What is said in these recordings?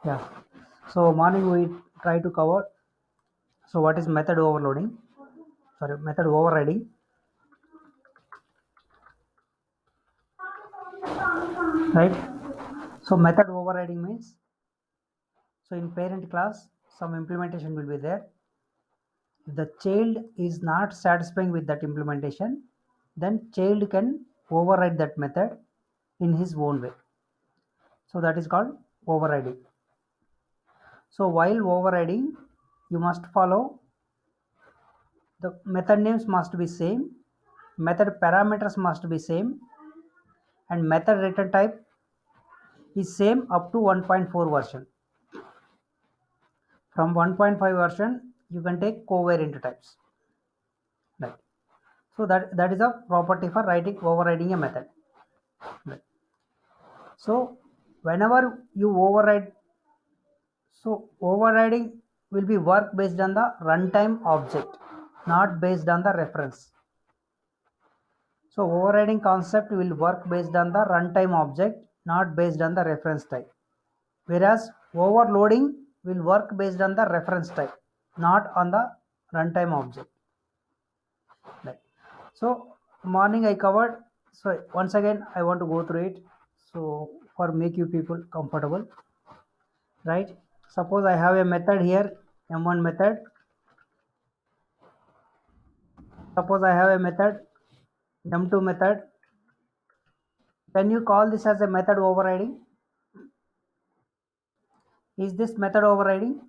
Yeah. So morning we try to cover. So what is method overloading? Sorry, method overriding, right? So method overriding means, so in parent class some implementation will be there. If the child is not satisfying with that implementation, then child can override that method in his own way. So that is called overriding. So while overriding, you must follow the method names must be same, method parameters must be same, and method return type is same up to 1.4 version. From 1.5 version, you can take covariant types. Right. So that is a property for writing overriding a method. Right. So whenever you override, so overriding will be work based on the runtime object, not based on the reference. So overriding concept will work based on the runtime object, not based on the reference type. Whereas overloading will work based on the reference type, not on the runtime object. Right. So morning I covered. So once again I want to go through it. So for make you people comfortable, right? Suppose I have a method here, M1 method. Suppose I have a method, M2 method. Can you call this as a method overriding? Is this method overriding?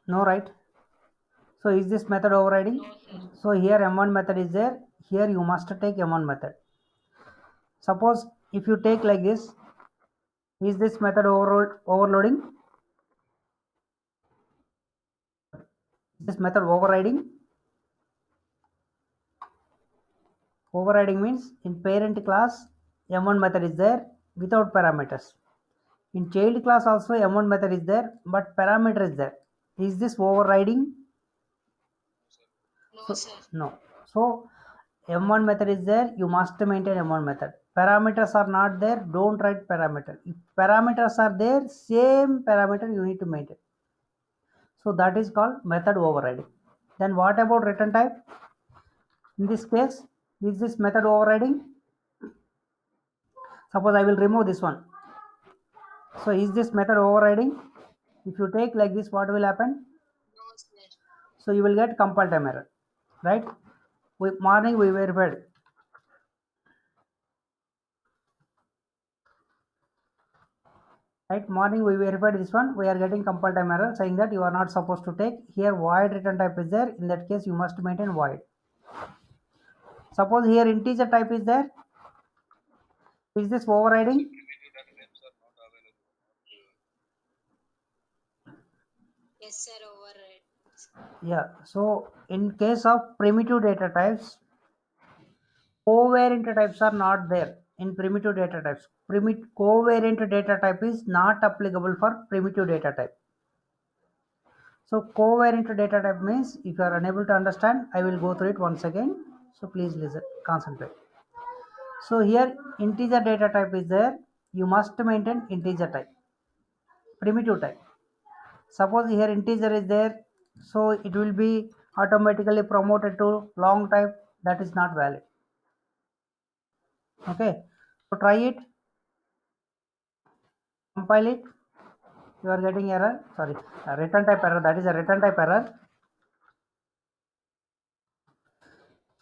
No, right? So is this method overriding? So here M1 method is there. Here you must take M1 method. Suppose if you take like this, is this method overloading? Is this method overriding? Overriding means in parent class M1 method is there without parameters. In child class also M1 method is there but parameter is there. Is this overriding? No, So, sir. no. So M1 method is there, you must maintain M1 method. Parameters are not there, don't write parameter. If parameters are there, same parameter you need to maintain. So that is called method overriding. Then what about return type? In this case, is this method overriding? Suppose I will remove this one. So is this method overriding? If you take like this, what will happen? No, sir. So you will get compile time error, right? Morning we verified. Right, morning we verified this one. We are getting compile time error saying that you are not supposed to take. Here void return type is there. In that case, you must maintain void. Suppose here integer type is there. Is this overriding? Yes, sir. Override. Yeah. So in case of primitive data types, covariant types are not there in primitive data types. Covariant data type is not applicable for primitive data type. So covariant data type means if you are unable to understand, I will go through it once again. So please listen, concentrate. So here integer data type is there. You must maintain integer type, primitive type. Suppose here integer is there, so it will be automatically promoted to long type. That is not valid. Okay. So try it, compile it. You are getting error. Sorry, return type error. That is a return type error.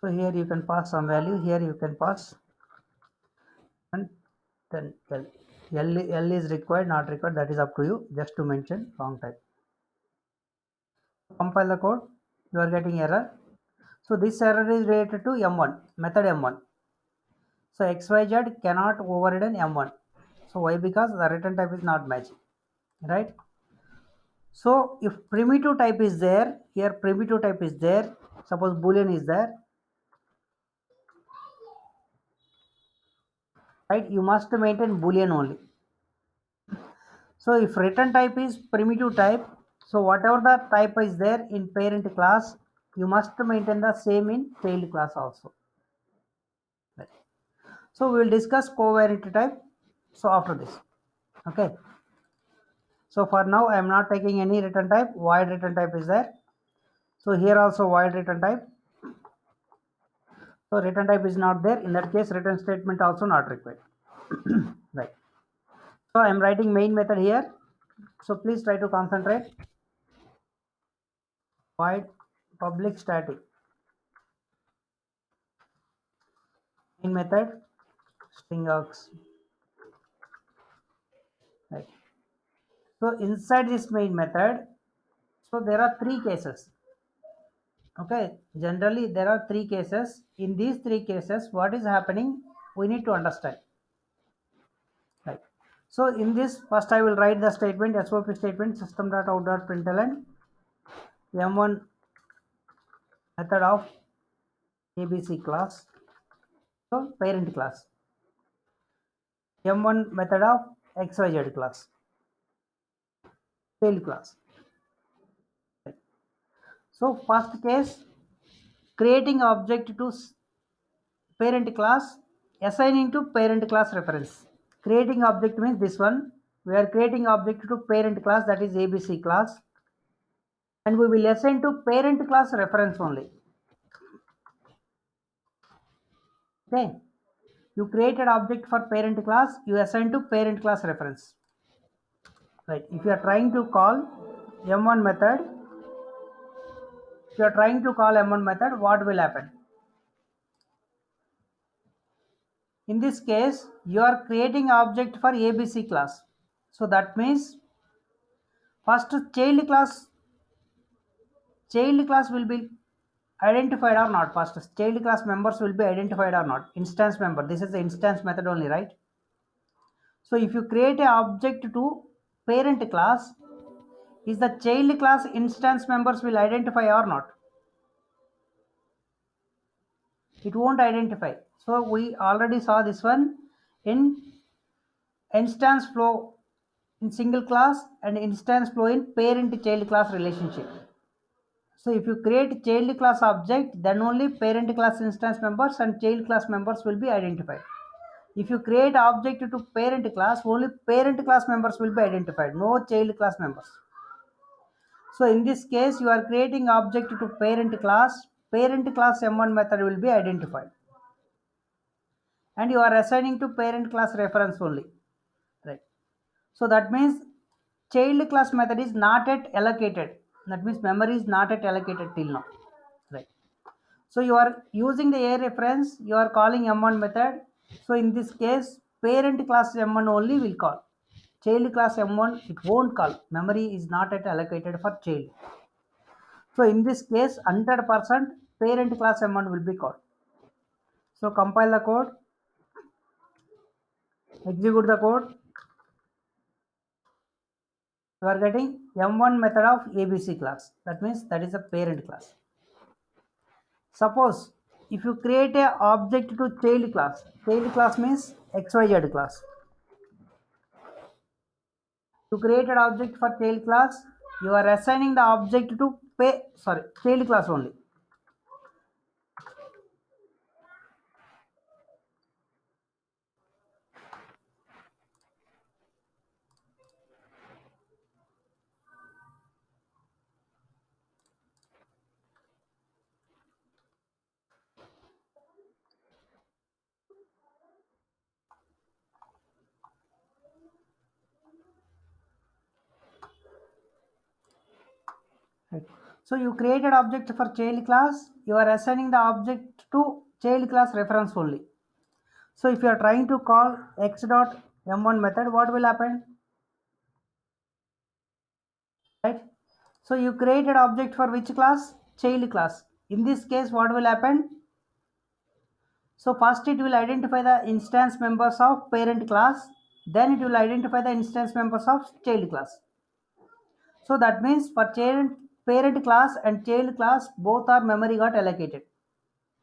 So here you can pass some value. Here you can pass, and then L is required, not required. That is up to you. Just to mention long type. Compile the code. You are getting error. So this error is related to M1, method M1. So XYZ cannot override an M1. So why? Because the return type is not matching, right? So if primitive type is there, here primitive type is there, suppose boolean is there, right? You must maintain boolean only. So if return type is primitive type, so whatever the type is there in parent class, you must maintain the same in child class also. Right. So we will discuss covariant type. So after this, okay. So for now I am not taking any return type. Void return type is there. So here also void return type. So return type is not there. In that case, return statement also not required. Right. So I am writing main method here. So please try to concentrate. Void public static main method string args. Right. So inside this main method, so there are three cases. Okay. Generally there are three cases. In these three cases, what is happening? We need to understand. Right. So in this, first I will write the statement, SOP statement, system.out.println m1 method of ABC class. So parent class. M1 method of XYZ class. Tail class. Right. So first case, creating object to parent class, assigning to parent class reference. Creating object means this one. We are creating object to parent class, that is ABC class, and we will assign to parent class reference only. Okay. You created object for parent class, you assign to parent class reference. Right. If you are trying to call M1 method, if you are trying to call M1 method, what will happen? In this case, you are creating object for ABC class. So that means first child class will be identified or not. First child class members will be identified or not. Instance member. This is the instance method only, right? So if you create a object to parent class, is the child class instance members will identify or not? It won't identify. So we already saw this one in instance flow in single class and instance flow in parent child class relationship. So if you create child class object, then only parent class instance members and child class members will be identified. If you create object to parent class, only parent class members will be identified, no child class members. So in this case, you are creating object to parent class M1 method will be identified. And you are assigning to parent class reference only. Right. So that means child class method is not yet allocated. That means memory is not yet allocated till now. Right. So you are using the A reference, you are calling M1 method. So in this case, parent class M1 only will call. Child class M1 it won't call. Memory is not yet allocated for child. So in this case, 100% parent class M1 will be called. So compile the code, execute the code. You are getting M1 method of ABC class. That means that is a parent class. Suppose if you create a object to child class means XYZ class. You created object for child class, you are assigning the object to child class only. Right. So you created object for child class, you are assigning the object to child class reference only. So if you are trying to call x dot m1 method, what will happen? Right. So you created object for which class? Child class. In this case, what will happen? So first it will identify the instance members of parent class, then it will identify the instance members of child class. So that means for parent class and child class, both are memory got allocated.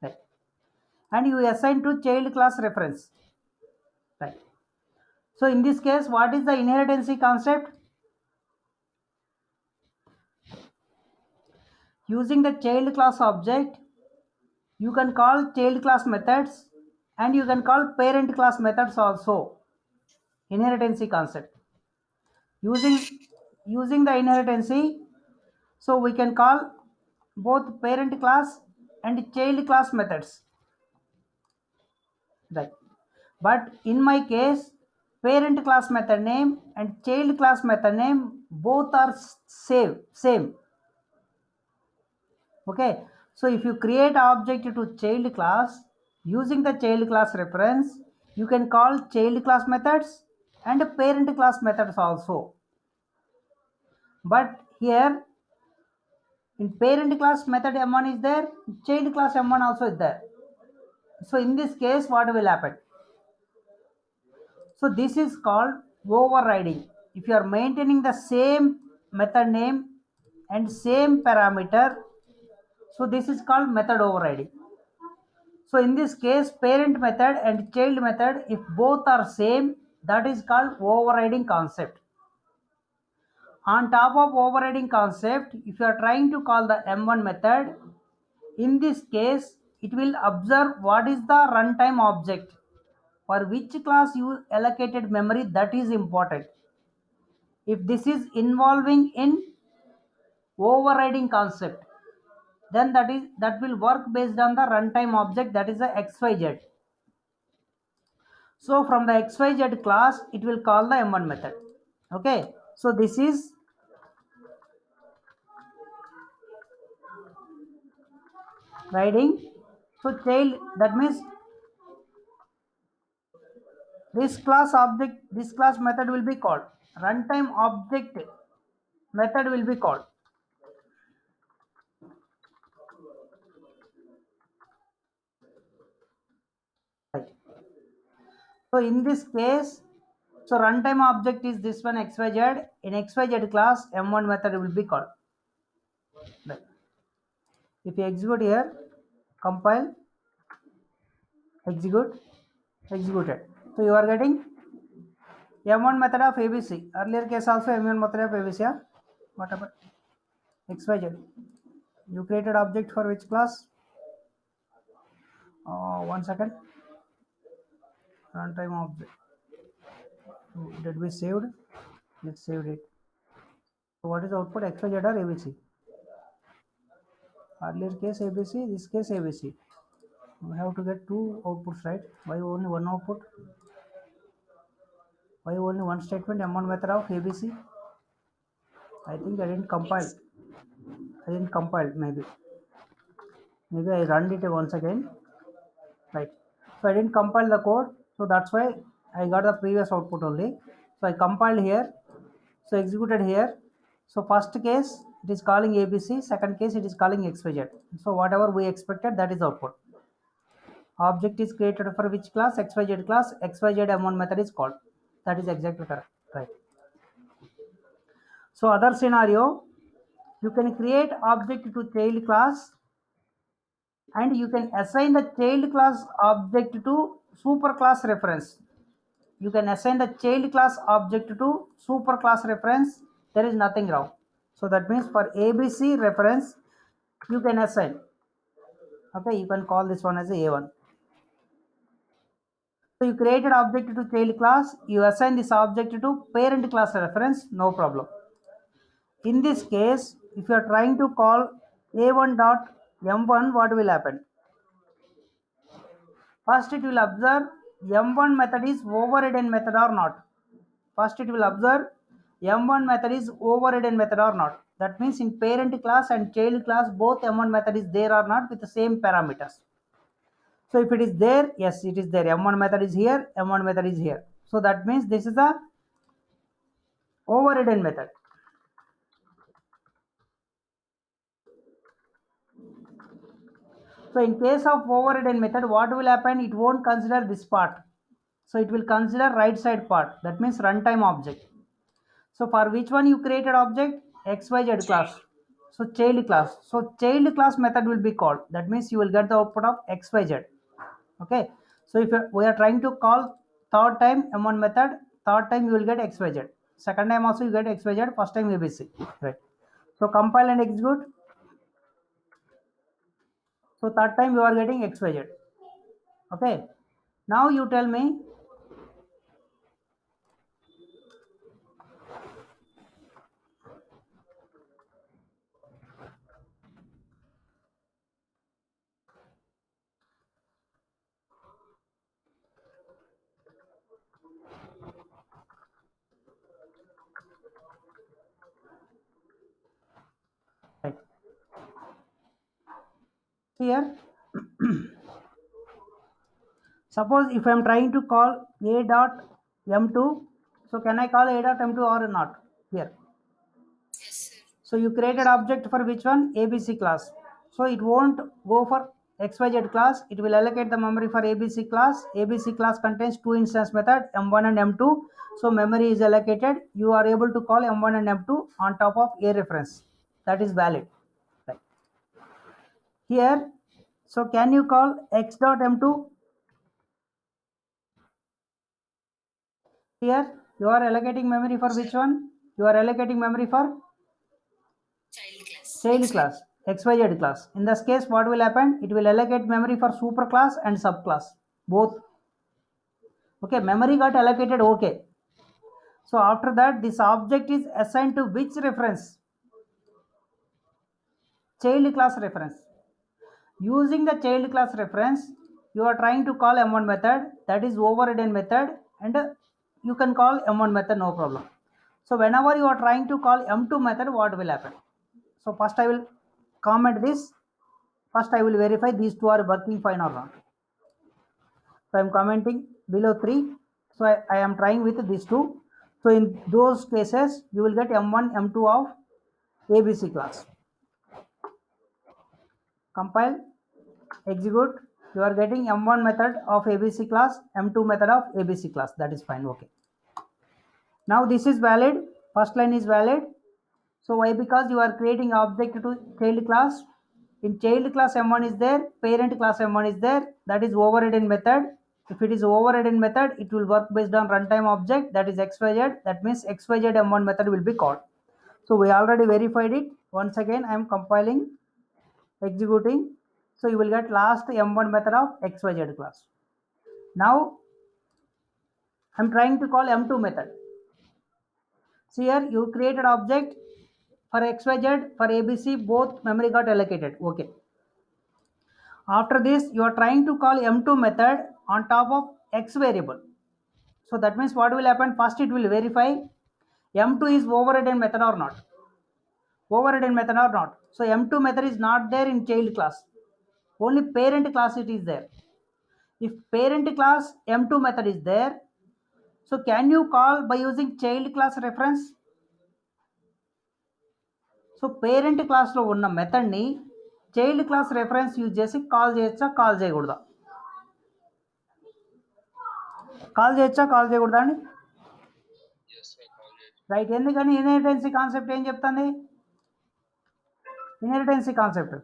Right. And you assign to child class reference. Right. So in this case, what is the inherency concept? Using the child class object, you can call child class methods and you can call parent class methods also. inheritance concept. Using the inheritance, so we can call both parent class and child class methods, right? But in my case, parent class method name and child class method name both are same. Okay, so if you create object to child class using the child class reference, you can call child class methods and parent class methods also. But here in parent class method m1 is there, child class m1 also is there. So in this case what will happen? So this is called overriding. If you are maintaining the same method name and same parameter, so this is called method overriding. So in this case, parent method and child method, if both are same, that is called overriding concept. On top of overriding concept, if you are trying to call the M1 method, in this case, it will observe what is the runtime object for which class you allocated memory, that is important. If this is involving in overriding concept, then that will work based on the runtime object, that is the XYZ. So from the XYZ class, it will call the M1 method. Okay, so this is writing. So child, that means this class method will be called. Runtime object method will be called. Right. So in this case, so runtime object is this one XYZ. In XYZ class, M1 method will be called. Right. If you execute here, compile, execute, executed. So you are getting M1 method of ABC. Earlier case also M1 method of ABC. Yeah? What about XYZ? You created object for which class? 1 second. Runtime object. Did we saved? Let's save it. So what is output? XYZ or ABC? Earlier case ABC, this case ABC. We have to get two outputs, right? Why only one output? Why only one statement? M1 method of ABC. I think I didn't compile. I didn't compile. Maybe I run it once again. Right. So I didn't compile the code. So that's why I got the previous output only. So I compiled here. So executed here. So first case it is calling ABC. Second case it is calling XYZ. So whatever we expected, that is output. Object is created for which class? XYZ class. XYZ M1 method is called. That is exactly correct. Right. So other scenario, you can create object to child class and you can assign the child class object to superclass reference. You can assign the child class object to superclass reference. There is nothing wrong. So that means for ABC reference, you can assign. Okay, you can call this one as A1. So you created object to child class, you assign this object to parent class reference, no problem. In this case, if you are trying to call A1 dot M1, what will happen? First it will observe M1 method is overridden method or not. First it will observe M1 method is overridden method or not. That means in parent class and child class, both M1 method is there or not with the same parameters. So if it is there, yes, it is there. M1 method is here, M1 method is here. So that means this is a overridden method. So in case of overridden method, what will happen? It won't consider this part. So it will consider right side part. That means runtime object. So for which one you created object? XYZ class. So child class. So child class method will be called. That means you will get the output of XYZ. Okay. So if we are trying to call third time M1 method, third time you will get XYZ. Second time also you get XYZ. First time ABC. Right. So compile and execute. So third time you are getting XYZ. Okay. Now you tell me here suppose if I am trying to call a dot m2, so can I call a dot m2 or not here? Yes, sir. So you created object for which one? ABC class. So it won't go for XYZ class. It will allocate the memory for ABC class. ABC class contains two instance method M1 and M2. So memory is allocated. You are able to call M1 and M2 on top of a reference. That is valid. Right. Here, so can you call X dot M2? Here you are allocating memory for which one? You are allocating memory for Child class. child class, XYZ class. In this case, what will happen? It will allocate memory for superclass and subclass, both. Okay, memory got allocated, okay. So after that, this object is assigned to which reference? Child class reference. Using the child class reference, you are trying to call M1 method, that is overridden method, and you can call M1 method, no problem. So whenever you are trying to call M2 method, what will happen? So first I will comment this. First I will verify these two are working fine or not. So I am commenting below 3. So I am trying with these two. So in those cases, you will get M1, M2 of ABC class. Compile, execute. You are getting M1 method of ABC class, M2 method of ABC class. That is fine. Okay. Now this is valid. First line is valid. So why? Because you are creating object to child class. In child class M1 is there, parent class M1 is there. That is overridden method. If it is overridden method, it will work based on runtime object, that is XYZ. That means XYZ M1 method will be called. So we already verified it. Once again, I am compiling, executing. So you will get last M1 method of XYZ class. Now I am trying to call M2 method. See here, you created object for XYZ, for ABC, both memory got allocated. Okay. After this, you are trying to call M2 method on top of X variable. So that means what will happen? First, it will verify M2 is overridden method or not. Overridden method or not. So M2 method is not there in child class. Only parent class it is there. If parent class M2 method is there, so can you call by using child class reference? So parent క్లాస్లో ఉన్న మెథడ్ని child class reference use చేసి call చేయొచ్చా, call చేయకూడదా? Call చేయొచ్చా, call చేయకూడదా అండి? Right. ఎందుకని? ఇన్హెరిటెన్సీ కాన్సెప్ట్ ఏం చెప్తుంది? Inheritance concept.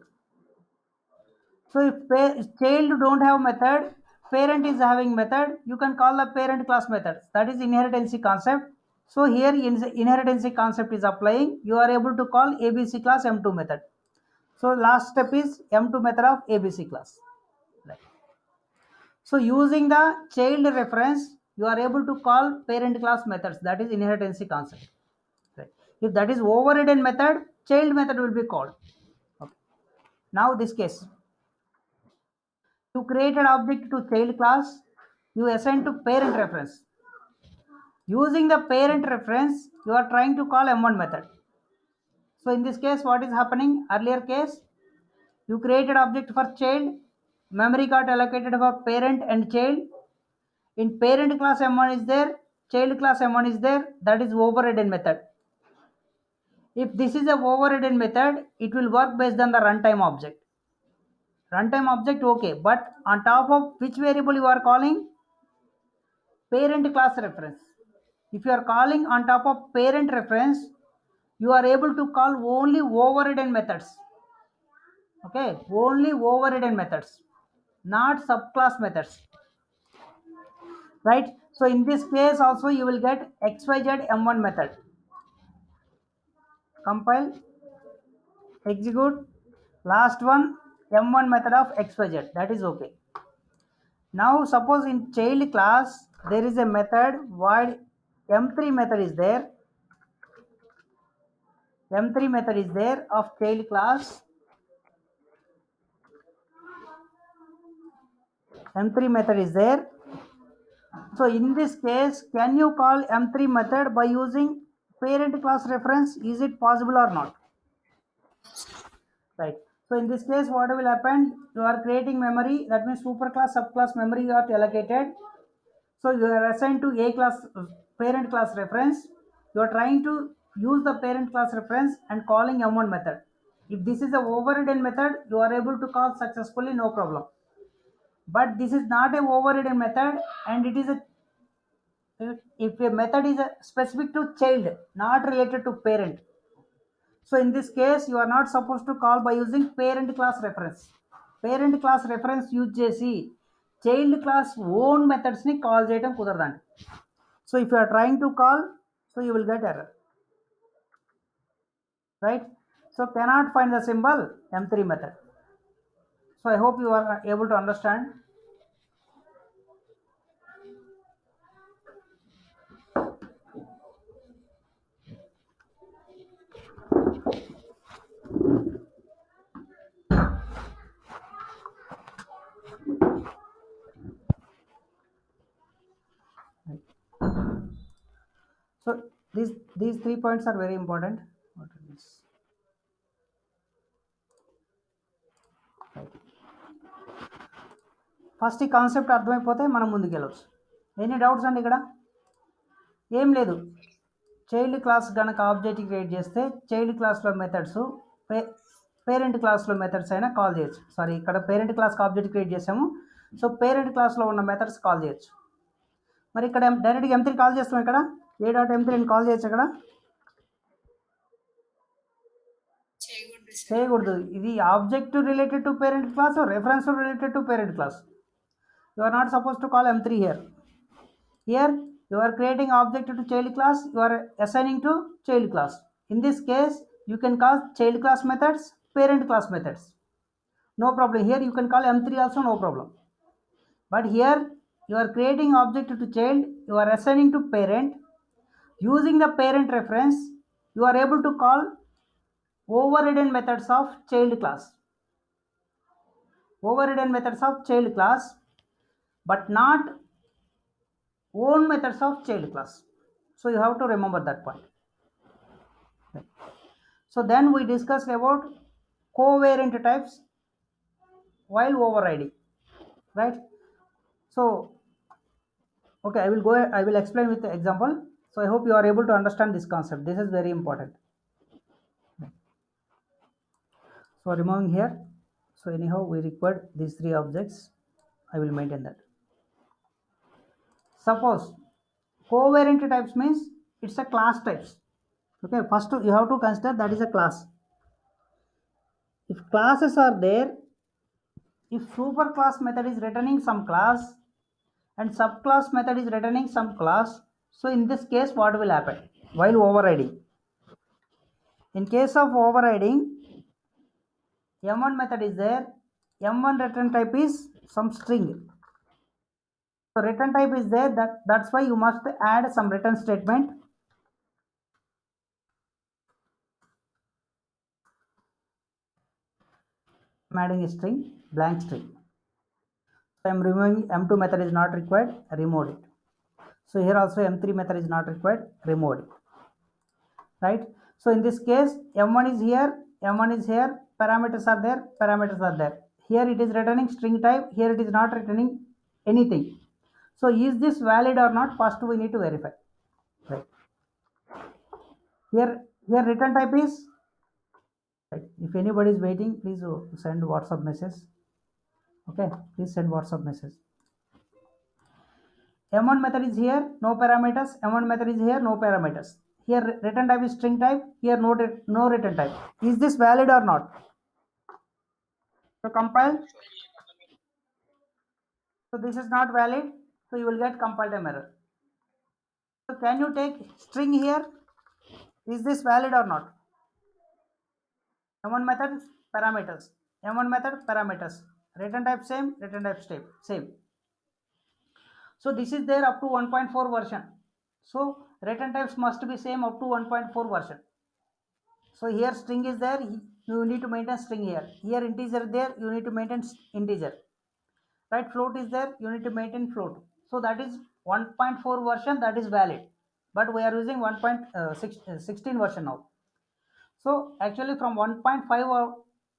So if child don't have method, parent is having method, you can call the parent class method. That is inheritancy concept. So here inheritancy concept is applying. You are able to call ABC class M2 method. So last step is M2 method of ABC class. Right. So using the child reference, you are able to call parent class methods. That is inheritancy concept. Right. If that is overridden method, child method will be called. Okay. Now this case, you created object to child class, you assign to parent reference. Using the parent reference, you are trying to call M1 method. So in this case, what is happening? Earlier case, you created object for child, memory got allocated for parent and child. In parent class M1 is there, child class M1 is there, that is overridden method. If this is a overridden method, it will work based on the runtime object. Runtime object, okay, but on top of which variable you are calling? Parent class reference. If you are calling on top of parent reference, you are able to call only overridden methods. Okay, only overridden methods, not subclass methods. Right. So in this case also you will get XYZ M1 method. Compile, execute. Last one, M1 method of XYZ. That is okay. Now suppose in child class there is a method void M3 method is there. M3 method is there of child class. M3 method is there. So in this case, can you call M3 method by using parent class reference? Is it possible or not? Right. So in this case, what will happen? You are creating memory. That means superclass, subclass memory got allocated. So you are assigned to A class parent class reference. You are trying to use the parent class reference and calling M1 method. If this is a overridden method, you are able to call successfully, no problem. But this is not a overridden method, and it is a if a method is specific to child, not related to parent. So in this case, you are not supposed to call by using parent class reference. Parent class reference use చేసి child class own methods ని call చేయడం కుదరదండి. So if you are trying to call, so you will get error, right? So cannot find the symbol M3 method. So I hope you are able to understand. So these 3 points are very important. What is this? Right. First ఈ concept అర్థమైపోతే మనం ముందుకెళ్ళవచ్చు. Any doubts అండి ఇక్కడ? ఏం లేదు. Child class కనుక object create చేస్తే child క్లాస్లో methods parent క్లాస్లో మెథడ్స్ అయినా కాల్ చేయొచ్చు. సారీ, ఇక్కడ పేరెంట్ క్లాస్కి ఆబ్జెక్ట్ క్రియేట్ చేసాము. సో పేరెంట్ క్లాస్లో ఉన్న మెథడ్స్ కాల్ చేయొచ్చు. మరి ఇక్కడ డైరెక్ట్గా M3 కాల్ చేస్తాం. ఇక్కడ A.M3 అని కాల్ చేయొచ్చు. అక్కడ చేయకూడదు. ఇది object related to parent class, reference related to parent class. You are not supposed to call M3 here. Here you are creating object to child class, you are assigning to child class. In this case, you can call child class methods, parent class methods. No problem. Here you can call M3 also, no problem. But here you are creating object to child, you are assigning to parent. Using the parent reference, you are able to call overridden methods of child class. Overridden methods of child class, but not own methods of child class. So you have to remember that point. So then we discussed about covariant types while overriding, right? So okay, I will explain with the example. So I hope you are able to understand this concept. This is very important. So removing here, so anyhow we required these 3 objects. I will maintain that. Suppose covariant types means it's a class types. Okay, first you have to consider that is a class. If classes are there, if superclass method is returning some class and subclass method is returning some class, so in this case what will happen while overriding? In case of overriding, M1 method is there, M1 return type is some string. So return type is there, that's why you must add some return statement. I'm adding a string, blank string. So I'm removing M2 method is not required, remove it. So here also M3 method is not required, remove it, right? So in this case, M1 is here, M1 is here, parameters are there, parameters are there. Here it is returning string type, here it is not returning anything. So is this valid or not? First we need to verify, right? Here return type is, right? If anybody is waiting, please send WhatsApp message. Okay, please send WhatsApp message. M1 method is here, no parameters. M1 method is here, no parameters. Here return type is string type, here no return type. Is this valid or not? So compile. So this is not valid, so you will get compile time error. So can you take string here? Is this valid or not? M1 method parameters, M1 method parameters, return type same, return type same. So this is there up to 1.4 version. So return types must be same up to 1.4 version. So here string is there, you need to maintain string here. Here integer there, you need to maintain integer. Right, float is there, you need to maintain float. So that is 1.4 version, that is valid. But we are using 1.16 version now. So actually from 1.5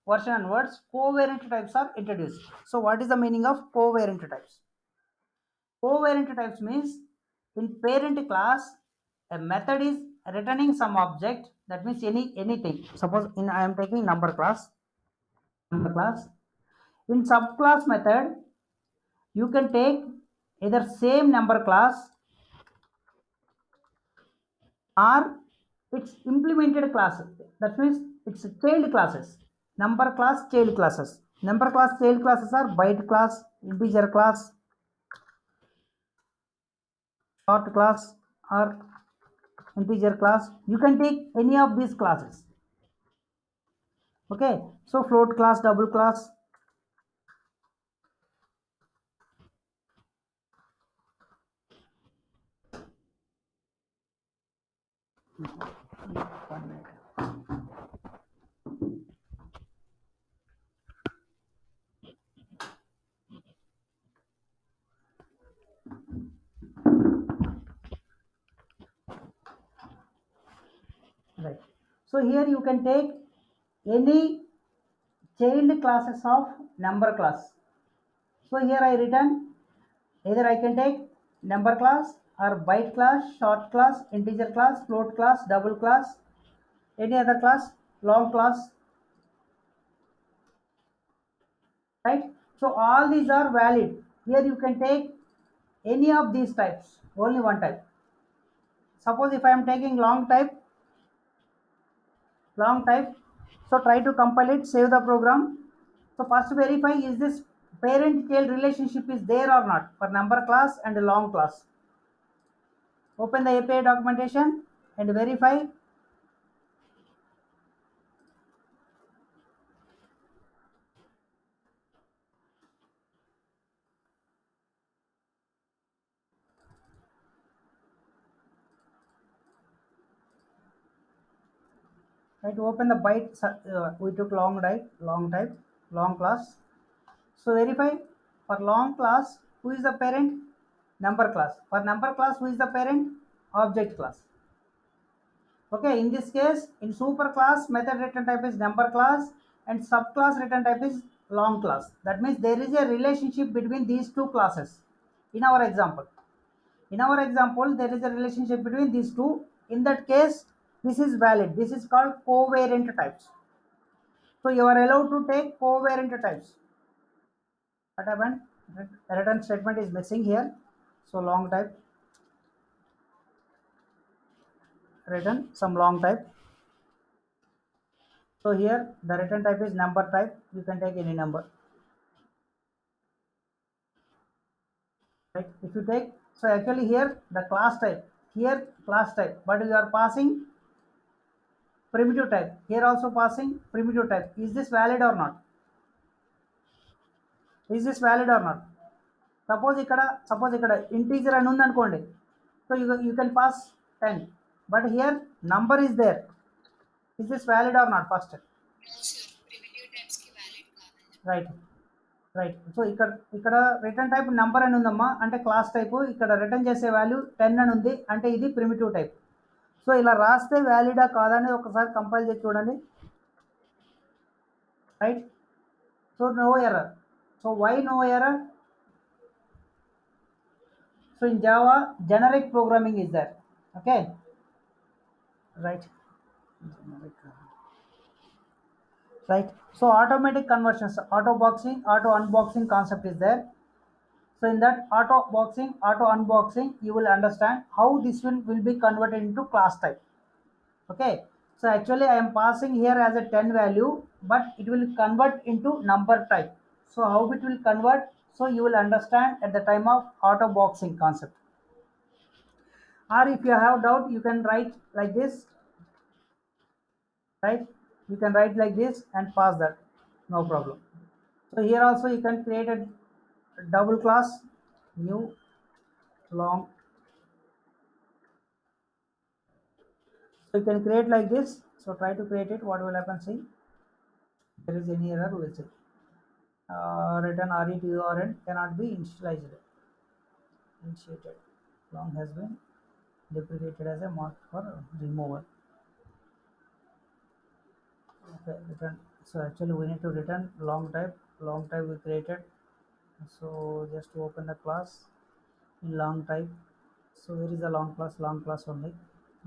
version onwards, covariant types are introduced. So what is the meaning of covariant types? Covariant types means in parent class, a method is returning some object, that means anything. Suppose in I am taking number class. In subclass method, you can take either same number class or its implemented class. That means it's child classes. Number class child classes. Number class child classes are byte class, integer class, short class, or integer class. You can take any of these classes. Okay, so float class, double class. One minute. Right. So here you can take any child classes of number class. So here I written either I can take number class or byte class, short class, integer class, float class, double class, any other class, long class, right? So all these are valid. Here you can take any of these types, only one type. Suppose if I am taking long type, so try to compile it, save the program. So first verify is this parent child relationship is there or not for number class and long class. Open the API documentation and verify. Right, open the byte. We took long class. So verify for long class who is the parent, number class. For number class who is the parent, object class. Okay, in this case, in super class, method return type is number class and subclass return type is long class. That means there is a relationship between these two classes. In our example, there is a relationship between these two. In that case, this is valid. This is called covariant types. So you are allowed to take covariant types. What happened? Return statement is missing here. So long type, return some long type. So here the return type is number type. You can take any number. Right? If you take, so actually here the class type, but you are passing primitive type. Here also passing primitive type. Is this valid or not? Is this valid or not? Suppose ఇక్కడ integer అని ఉంది అనుకోండి. So you can pass 10. But here number is there. Is this valid or not first? No, sir. Primitive types ki valid కాదండి. Right. Right. So ఇక్కడ return type number అని ఉందమ్మా, అంటే clause type. ఇక్కడ రిటర్న్ చేసే వాల్యూ 10 అని ఉంది, అంటే ఇది ప్రిమిటివ్ టైప్. సో ఇలా రాస్తే వ్యాలిడా కాదా అనేది ఒకసారి కంపైల్ చేసి చూడండి. Right. So no error. So why no error? So in Java generic programming is there. Okay, right. Right. So automatic conversions, auto boxing, auto unboxing concept is there. So in that auto boxing, auto unboxing, you will understand how this will be converted into class type. Okay, so actually I am passing here as a 10 value, but it will convert into number type. So how it will convert, so you will understand at the time of auto boxing concept. Or if you have doubt, you can write like this. Right, you can write like this and pass that, no problem. So here also you can create a double class, new long. So you can create like this. So try to create it. What will happen? See, there is any error, we will see. Return RETORN cannot be initiated. Long has been deprecated as a mark for removal. Okay, return So actually we need to return long type we created. So just to open the class in long type. So here is a long class only.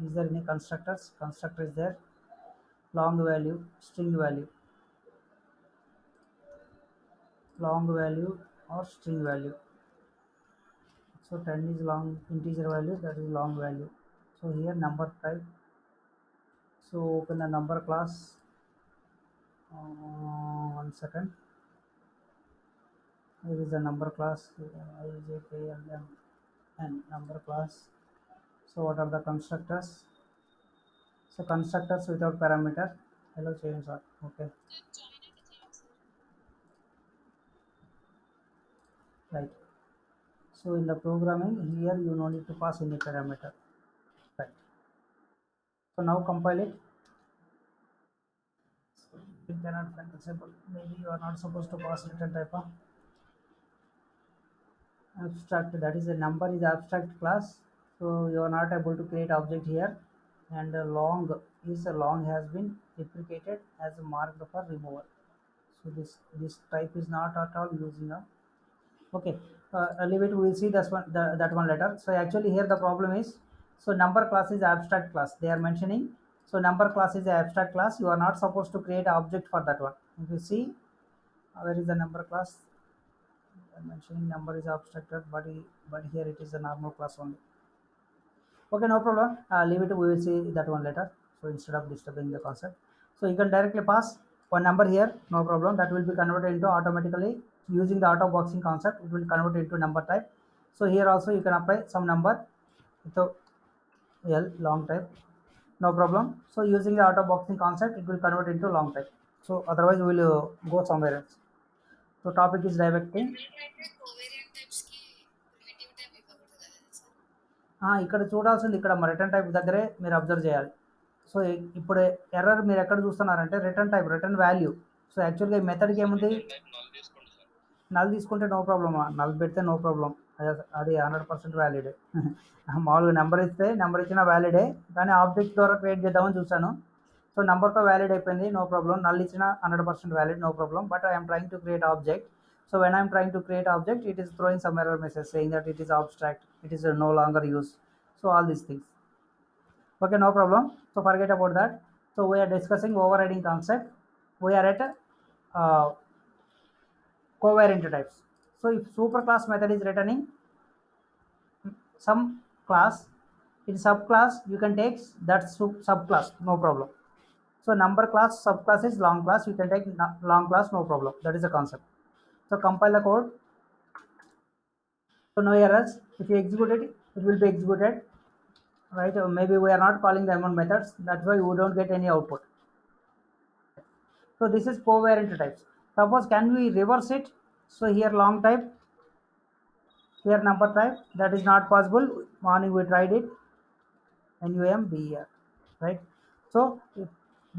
Is there any constructors? Constructor is there. Long value, string value, long value or string value. So 10 is long integer value, that is long value. So here number type. So open the number class. 1 second. Here is the number class. And number class. So what are the constructors? So constructors without parameter. Hello chains are okay. Right. So in the programming here you no need to pass any parameter. Right. So now compile it. It cannot find the symbol. Maybe you are not supposed to pass return type of abstract. That is a number is abstract class. So you are not able to create object here. And long has been deprecated as a mark for removal. So this type is not at all using a okay. Leave it. We will see that one later. So actually here the problem is so number class is abstract class. They are mentioning so number class is a abstract class. You are not supposed to create an object for that one. If you see where is the number class? I'm mentioning number is abstracted, but here it is a normal class only. Okay, no problem. Leave it. We will see that one later. So instead of disturbing the concept, so you can directly pass one number here. No problem. That will be converted into automatically using the auto boxing concept. It will convert into number type. So here also you can apply some number. So L long type. No problem. So using the auto boxing concept, it will convert into long type. So otherwise we will go somewhere else. So topic is directing. అయితే కోవేరియంట్ types కి primitive type ఇవ్వకూడదు కదా sir? ఇక్కడ చూడాల్సింది ఇక్కడ return type దగ్గరే మీరు observe చేయాలి. సో ఇప్పుడు ఎర్రర్ మీరు ఎక్కడ చూస్తున్నారంటే return type return value. So యాక్చువల్గా ఈ మెథడ్కి ఏముంది నల్ తీసుకుంటే నో ప్రాబ్లమ్ నల్ పెడితే నో ప్రాబ్లం అది 100% వ్యాలిడే. మామూలుగా నెంబర్ ఇస్తే నెంబర్ ఇచ్చిన వ్యాలిడే కానీ ఆబ్జెక్ట్ ద్వారా క్రియేట్ చేద్దామని చూశాను. సో నెంబర్తో వ్యాలిడ్ అయిపోయింది నో ప్రాబ్లం. నల్ ఇచ్చిన 100% valid no problem. But I'm trying to create object. So when I'm trying to create object, it is throwing some error message saying that it is abstract, it is no longer used. So all these things. Okay, no problem. So forget about that. So we are discussing overriding concept. We are at uh, covariant types. So if superclass method is returning some class, in subclass you can take that subclass, no problem. So number class subclass is long class, you can take long class, no problem. That is the concept. So compile the code. So no errors. If you execute it, it will be executed. Right? Maybe we are not calling the M1 methods. That's why we don't get any output. So this is covariant types. Suppose can we reverse it? So here long type, here number type. That is not possible. Morning we tried it. NUMBER. Right? So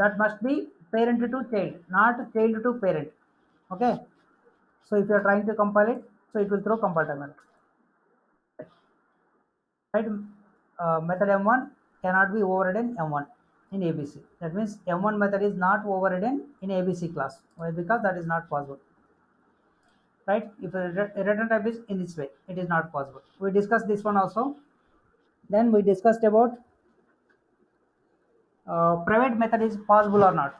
that must be parent to child, not child to parent. Okay. So if you are trying to compile it, so it will throw compile time error. Right? Method M1 cannot be overridden M1 in ABC. That means M1 method is not overridden in ABC class. Why? Because that is not possible. Right? If a return type is in this way, it is not possible. We discussed this one also. Then we discussed about private method is possible or not.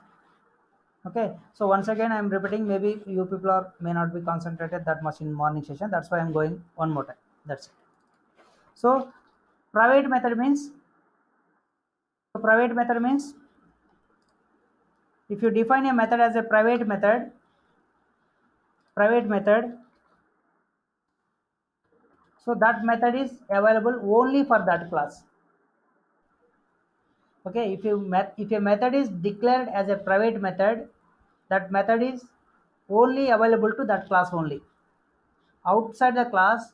Okay. So once again, I am repeating. Maybe you people are may not be concentrated that much in morning session. That's why I am going one more time. That's it. So private method means if you define a method as a private method, so that method is available only for that class. Okay, if a method is declared as a private method, that method is only available to that class only. Outside the class,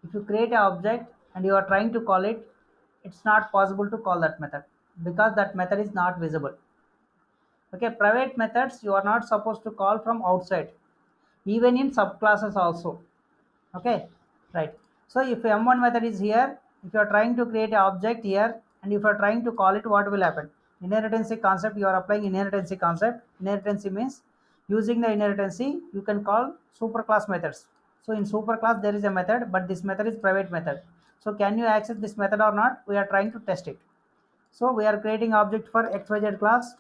if you create an object and you are trying to call it, it's not possible to call that method because that method is not visible. Okay, private methods you are not supposed to call from outside, even in subclasses also. Okay, right. So if M1 method is here, if you are trying to create an object here and if you are trying to call it, what will happen? Inheritancy concept, you are applying inheritancy concept. Inheritancy means Using the inherency, you can call superclass methods. So in superclass, there is a method, but this method is private method. So can you access this method or not? We are trying to test it. So we are creating object for xyz class.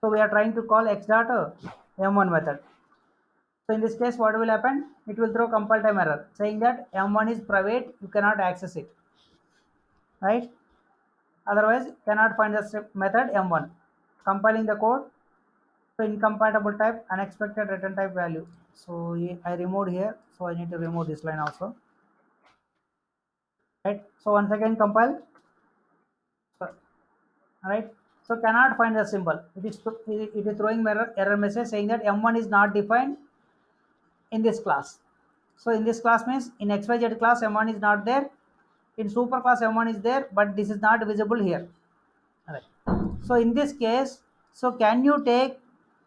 So we are trying to call x dot m1 method. So in this case, what will happen? It will throw compile time error saying that m1 is private, you cannot access it, right? Otherwise, cannot find the method m1. Compiling the code. So incompatible type, unexpected return type value. So I removed here, so I need to remove this line also, right? So once again compile, so, right? So cannot find the symbol. It is throwing error message saying that m1 is not defined in this class. So in this class means in xyz class m1 is not there. In super class m1 is there, but this is not visible here. Right. So in this case, so can you take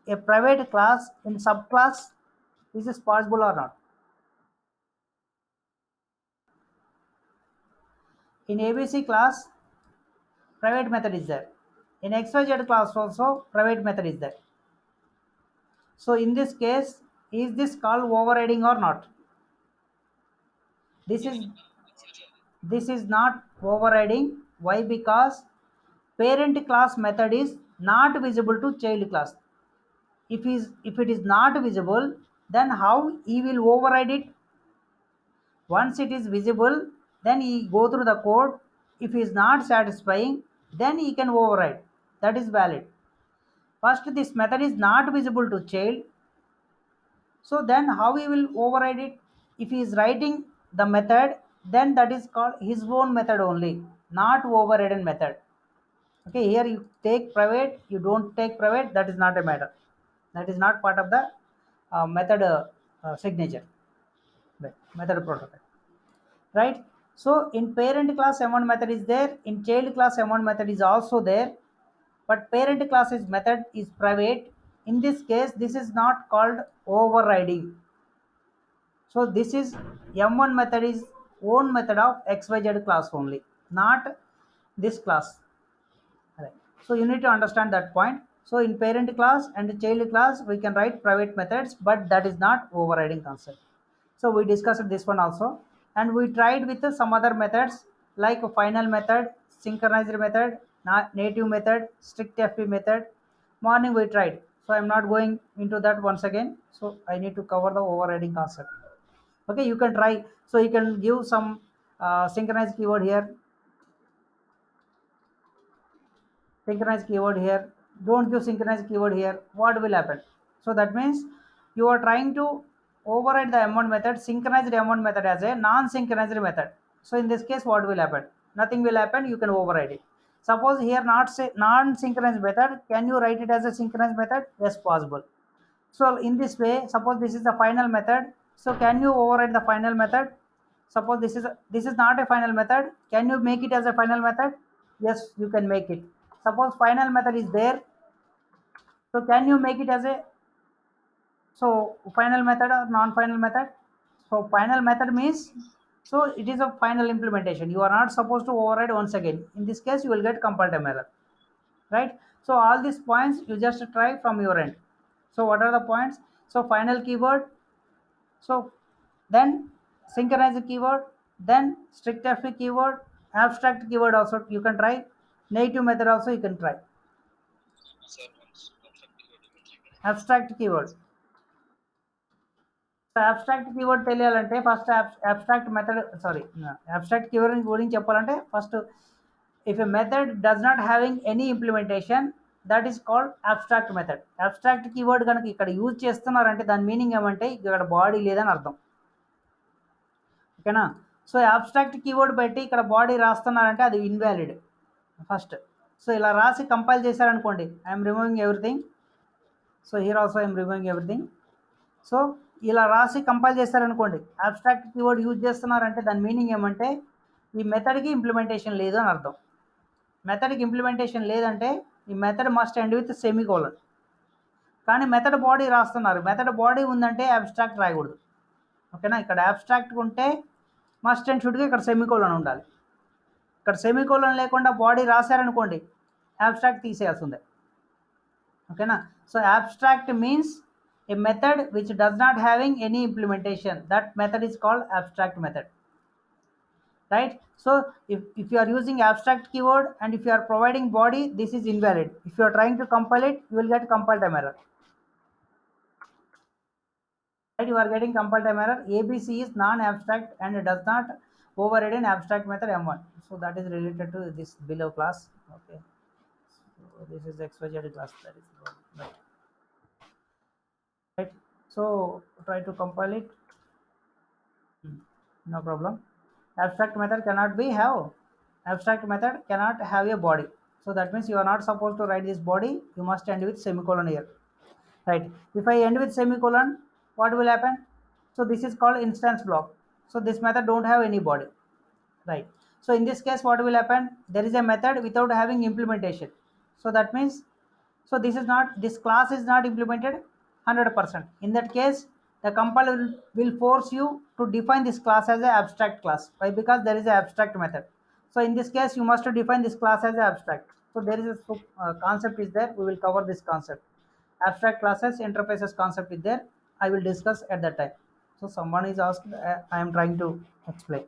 a private class in subclass? Is this possible or not? In ABC class, private method is there. In XYZ class also, private method is there. So in this case, is this called overriding or not? This is this is not overriding. Why? Because parent class method is not visible to child class. If it is not visible, then how he will override it? Once it is visible, then he go through the code. If he is not satisfying, then he can override. That is valid. First, this method is not visible to child. So then how he will override it? If he is writing the method, then that is called his own method only, not overridden method. Okay, here you take private, you don't take private, that is not a matter. That is not part of the method signature, right? Method protocol, right? So in parent class m1 method is there, in child class m1 method is also there, but parent class's method is private. In this case, this is not called overriding. So this is m1 method is own method of xyz class only, not this class. Right. So you need to understand that point. So in parent class and child class, we can write private methods, but that is not overriding concept. So we discussed this one also, and we tried with some other methods like final method, synchronized method, native method, strict FP method. Morning we tried. So I'm not going into that once again. So I need to cover the overriding concept. Okay, you can try. So you can give some synchronized keyword here, synchronize keyword here, don't give synchronize keyword here. What will happen? So that means you are trying to override the m1 method, synchronized m1 method as a non-synchronized method. So in this case, what will happen? Nothing will happen, you can override it. Suppose here not say non-synchronized method, can you write it as a synchronized method? Yes, possible. So in this way, suppose this is the final method, so can you override the final method? Suppose this is not a final method, can you make it as a final method? Yes, you can make it. Suppose final method is there, so can you make it as a so final method or non-final method? So final method means, so it is a final implementation, you are not supposed to override once again. In this case, you will get compile time error, right? So all these points you just try from your end. So what are the points? So final keyword, so then synchronize keyword, then strict FP keyword, abstract keyword also you can try, native method also you can try. Abstract keyword. So abstract keyword తెలియాలంటే first abstract method sorry abstract keyword గురించి చెప్పాలంటే first if a method does not having any implementation, that is called abstract method. Abstract keyword కనుక ఇక్కడ use చేస్తున్నారంటే దాని meaning ఏమంటే ఇక్కడ body లేదని అర్థం. ఓకేనా? సో అబ్స్ట్రాక్ట్ కీవర్డ్ పెట్టి ఇక్కడ బాడీ రాస్తున్నారంటే అది ఇన్వాలిడ్ ఫస్ట్. సో ఇలా రాసి కంపైల్ చేశారనుకోండి, I'm removing everything. So here also I'm removing everything. So ఇలా రాసి కంపైల్ చేస్తారనుకోండి, అబ్స్ట్రాక్ట్ కీవర్డ్ యూజ్ చేస్తున్నారంటే దాని మీనింగ్ ఏమంటే ఈ మెథడ్కి ఇంప్లిమెంటేషన్ లేదు అని అర్థం. మెథడ్కి ఇంప్లిమెంటేషన్ లేదంటే ఈ method must end with semicolon. కానీ మెథడ్ బాడీ రాస్తున్నారు, మెథడ్ బాడీ ఉందంటే అబ్స్ట్రాక్ట్ రాయకూడదు. ఓకేనా? ఇక్కడ అబ్స్ట్రాక్ట్ ఉంటే మస్ట్ అండ్ షుడ్గా ఇక్కడ సెమీకోలన్ ఉండాలి. ఇక్కడ సెమీకోలన్ లేకుండా బాడీ రాశారనుకోండి, అబ్స్ట్రాక్ట్ తీసేయాల్సిందే. Okay na? So abstract means a method which does not having any implementation. That method is called abstract method, right? So if you are using abstract keyword and if you are providing body, this is invalid. If you are trying to compile it, you will get compile time error, right? You are getting compile time error. ABC is non-abstract and it does not override an abstract method M1. So that is related to this below class. Okay, so this is XYZ class, that is right. Right, so try to compile it. No problem. Abstract method cannot be have, abstract method cannot have a body. So that means you are not supposed to write this body, you must end with semicolon here, right? If I end with semicolon, what will happen? So this is called instance block. So this method don't have any body, right? So in this case what will happen? There is a method without having implementation. So that means, so this class is not implemented 100%. In that case, the compiler will force you to define this class as an abstract class. Why? Because there is an abstract method. So in this case you must define this class as an abstract. So there is a concept is there, we will cover this concept. Abstract classes interfaces concept is there, I will discuss at that time. So someone is asked, I am trying to explain.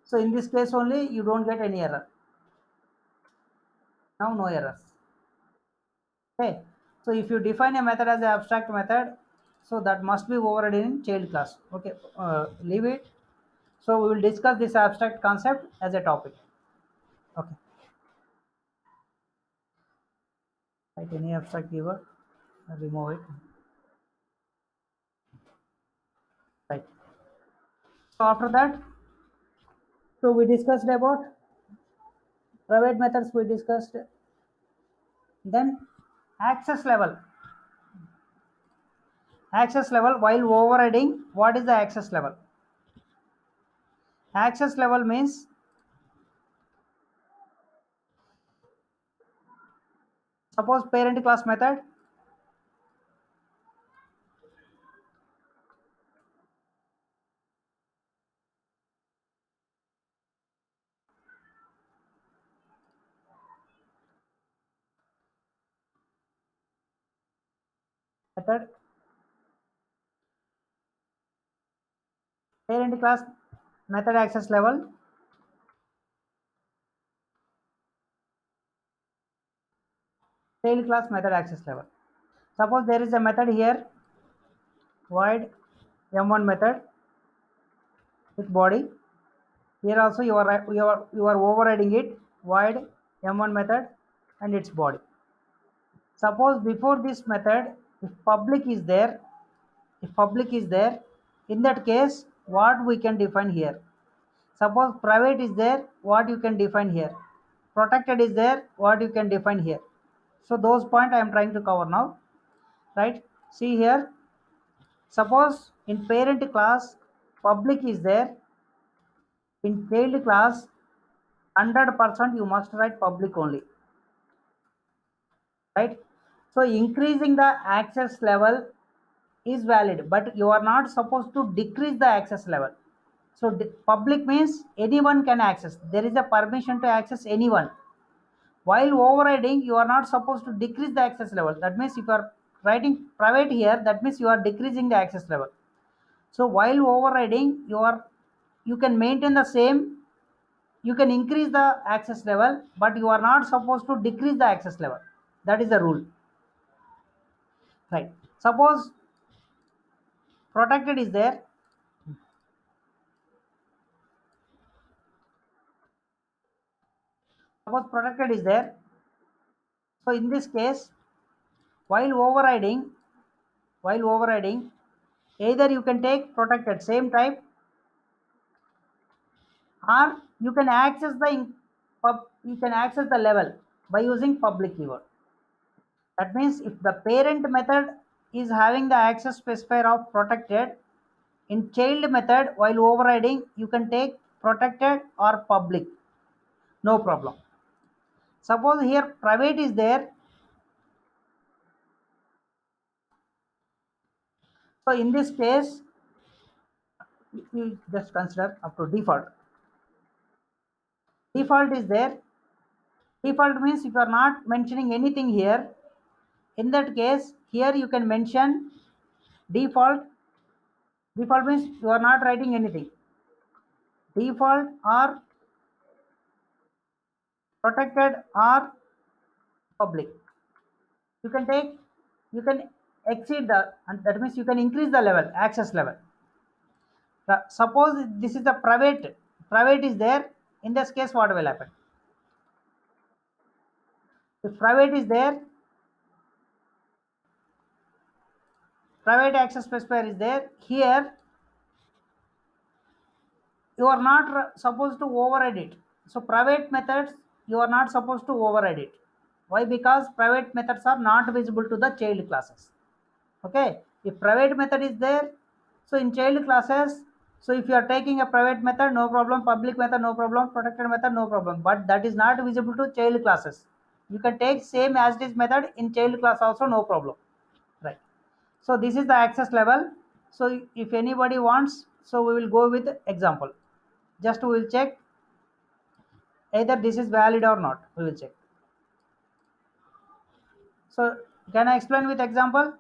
So in this case only you don't get any error. Now no errors. Okay. So if you define a method as an abstract method, so that must be overridden in child class. Okay. Leave it. So we will discuss this abstract concept as a topic. Okay. Write any abstract keyword. Remove it. Right. So after that, so we discussed about private methods. We discussed then access level. Access level while overriding. What is the access level? Access level means, suppose parent class method. Method parent class method access level. Tail class method access level. Suppose there is a method here, void m1 method with body. Here also you are overriding it, void m1 method and its body. Suppose before this method, if public is there, in that case, what we can define here? Suppose private is there, what you can define here? Protected is there, what you can define here? So those point I am trying to cover now, right? See here, suppose in parent class public is there, in child class 100% you must write public only, right? So increasing the access level is valid, but you are not supposed to decrease the access level. So public means anyone can access, there is a permission to access anyone. While overriding, you are not supposed to decrease the access level. That means if you are writing private here, that means you are decreasing the access level. So while overriding, you can maintain the same, you can increase the access level, but you are not supposed to decrease the access level. That is the rule, right? Suppose protected is there. Suppose protected is there. So in this case, while overriding, either you can take protected same type, or you can access the level by using public keyword. That means if the parent method is having the access specifier of protected, in child method while overriding you can take protected or public, no problem. Suppose here private is there. So in this case, you just consider up to default. Default is there. Default means if you are not mentioning anything here, In that case, here you can mention default. Default means you are not writing anything. Default or protected or public. You can take, you can exceed the, and that means you can increase the level, access level. Suppose this is the private is there. In this case, what will happen? If private is there, private access specifier is there. Here, you are not supposed to override it. So private methods, you are not supposed to override it. Why? Because private methods are not visible to the child classes. Okay, if private method is there, so in child classes, so if you are taking a private method, no problem, public method, no problem, protected method, no problem, but that is not visible to child classes. You can take same as it is method in child class also, no problem, right? So this is the access level. So if anybody wants, so we will go with example. Just we will check either this is valid or not, we will check. So can I explain with example?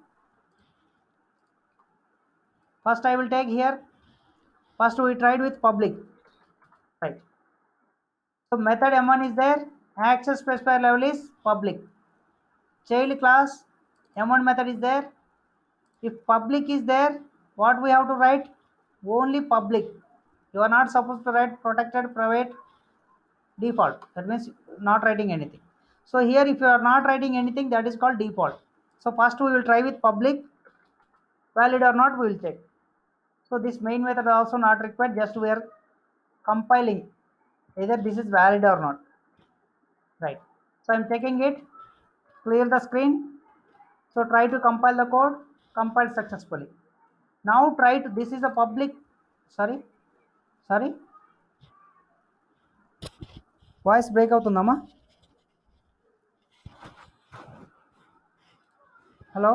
First I will take here. First we tried with public, right? So method M1 is there, access specifier level is public. Child class M1 method is there. If public is there, what we have to write? Only public. You are not supposed to write protected, private, default. That means not writing anything. So here if you are not writing anything, that is called default. So first we will try with public, valid or not we will check. So this main method also not required, just we are compiling either this is valid or not, right? So I'm checking it, clear the screen. So try to compile the code, compile successfully. Now try to, this is a public, sorry, voice break అవుతుందమ్మా. Hello,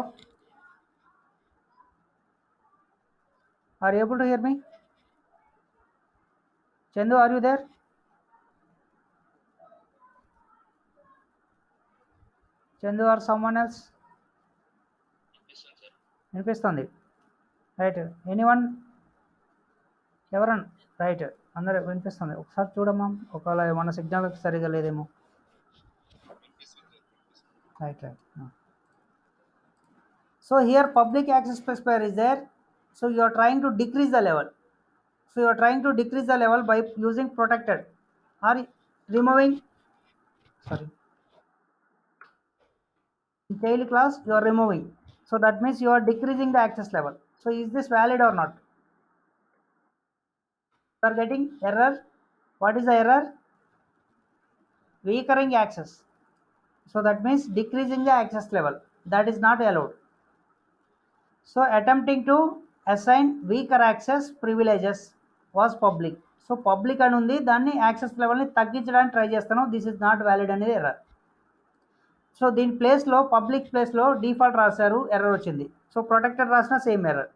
are able to hear me? Chandu, are you there? Chandu or someone else? వినిపిస్తుంది, right. Anyone, ఎవరన్నా? Right, అందరూ వినిపిస్తుంది. ఒకసారి చూడమ్మా, ఒకవేళ మన signal సరిగా లేదేమో. Right. So here public access specifier is there. So you are trying to decrease the level. So you are trying to decrease the level by using protected or removing, sorry, in tail class you are removing. So that means you are decreasing the access level. So is this valid or not? You are getting error. What is the error? Weakening access. So that means decreasing the access level. That is not allowed. So attempting to assign weaker access privileges was public. So public అని ఉంది, దాన్ని access లెవెల్ని తగ్గించడానికి try చేస్తాను. This is not valid అనేది error. So దీని ప్లేస్లో పబ్లిక్ ప్లేస్లో డిఫాల్ట్ రాశారు, ఎర్రర్ వచ్చింది. సో ప్రొటెక్టెడ్ రాసిన same error,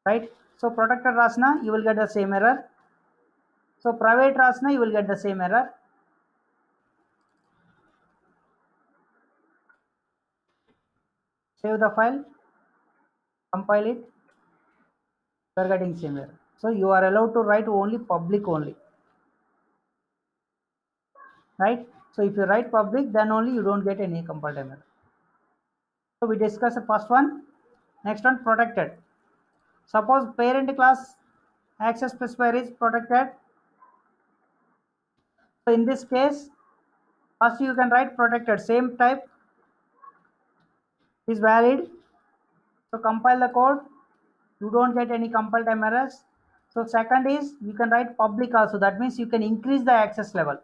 right? So protected రాసిన you will get the same error. So private రాసిన you will get the same error. Save the file, compile it, you are getting same error. So you are allowed to write only public only, right? So if you write public, then only you don't get any compile time error. So we discuss the first one. Next one, protected. Suppose parent class access specifier is protected. So in this case, first you can write protected, same type is valid. So compile the code, you don't get any compile time errors. So second is you can write public also, that means you can increase the access level.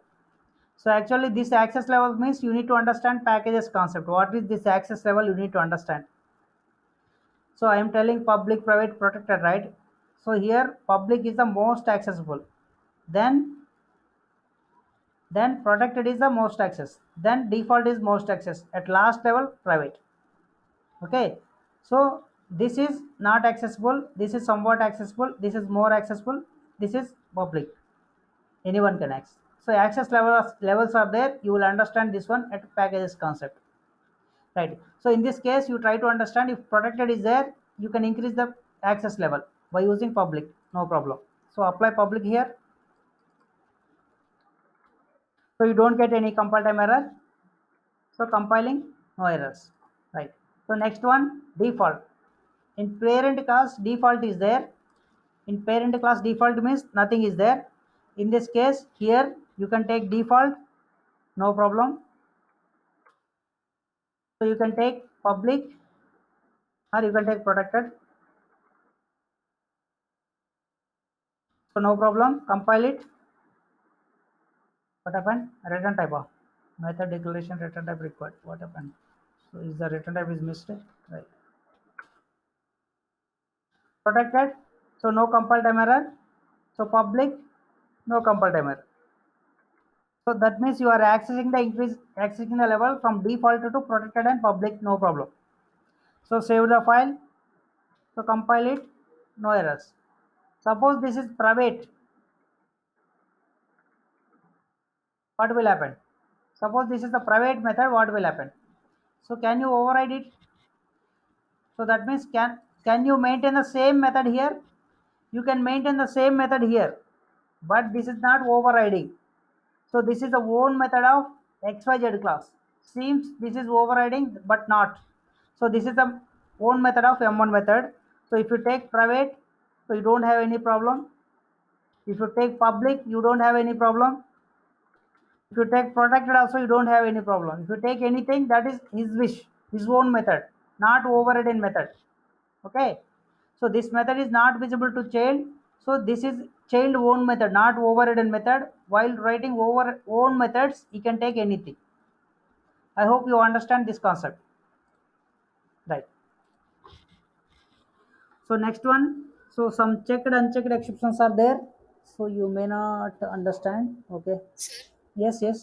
So actually this access level means you need to understand packages concept. What is this access level? You need to understand. So I am telling public, private, protected, right? So here public is the most accessible, then protected is the most access, then default is most access, at last level private. Okay, so this is not accessible, this is somewhat accessible, this is more accessible, this is public, anyone can access. So access levels are there, you will understand this one at packages concept. right? So in this case, you try to understand if protected is there, you can increase the access level by using public, no problem. So apply public here, so you don't get any compile time error. So compiling, no errors, right? So next one, default. In parent class, default is there. In parent class, default means nothing is there. In this case, here you can take default, no problem. So you can take public or you can take protected. So no problem. Compile it. What happened? Return type of method declaration return type required. What happened? So is the return type is missed, right? Protected. So no compile time error. So public, no compile time error. So that means you are accessing the level from default to protected and public, no problem. So save the file. So compile it, no errors. Suppose this is private, what will happen? Suppose this is the private method, what will happen? So can you override it? So that means can you maintain the same method here? You can maintain the same method here, but this is not overriding. So this is the own method of XYZ class. Seems this is overriding, but not. So this is the own method of M1 method. So if you take private, so you don't have any problem. If you take public, you don't have any problem. If you take protected also, you don't have any problem. If you take anything, that is his wish, his own method, not overridden method. Okay. So this method is not visible to child. So this is child own method, not overridden method. While writing over own methods, you can take anything. I hope you understand this concept. Right. So next one. So some checked unchecked exceptions are there. So you may not understand. Okay. Sir, Yes, yes.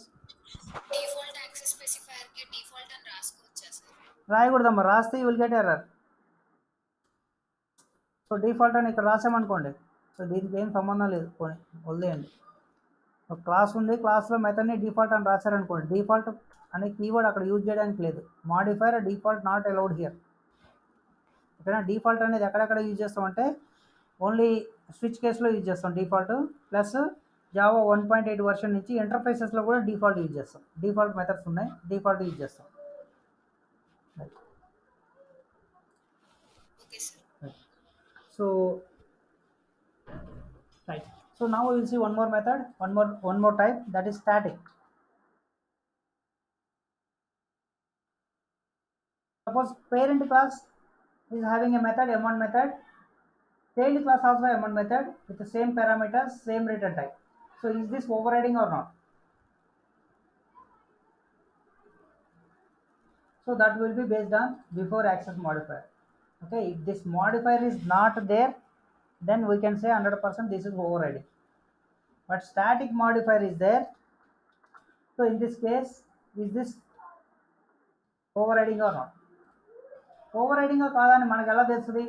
default access specifier కి default అని రాసుకోవచ్చా sir? రాయకూడదమ్మా, రాస్తే you will get error. So default అని ఇక్కడ రాసామనుకోండి, so దీనికి ఏం సంబంధం లేదు, పోనీ వదిలేయండి. ఒక క్లాస్ ఉంది, క్లాస్లో మెథడ్ని డిఫాల్ట్ అని రాశారనుకోండి, డిఫాల్ట్ అనే కీవర్డ్ అక్కడ యూజ్ చేయడానికి లేదు. Modifier default not allowed here. ఓకేనా? డిఫాల్ట్ అనేది ఎక్కడెక్కడ యూజ్ చేస్తామంటే ఓన్లీ స్విచ్ కేసులో యూజ్ చేస్తాం డిఫాల్ట్, ప్లస్ జావా 1.8 వర్షన్ నుంచి ఇంటర్ఫేసెస్లో కూడా డిఫాల్ట్ యూజ్ చేస్తాం. డిఫాల్ట్ మెథడ్స్ ఉన్నాయి, డిఫాల్ట్ యూజ్ చేస్తాం. Okay sir. So right. So now we will see one more method, one more type, that is static. Suppose parent class is having a method M1 method, child class also M1 method with the same parameters, same return type. So is this overriding or not? So that will be based on before access modifier. Okay, if this modifier is not there, then we can say 100% this is overriding. But static modifier is there. So in this case, is this overriding or not? ఓవర్రైడింగ్ కాదని మనకు ఎలా తెలుస్తుంది?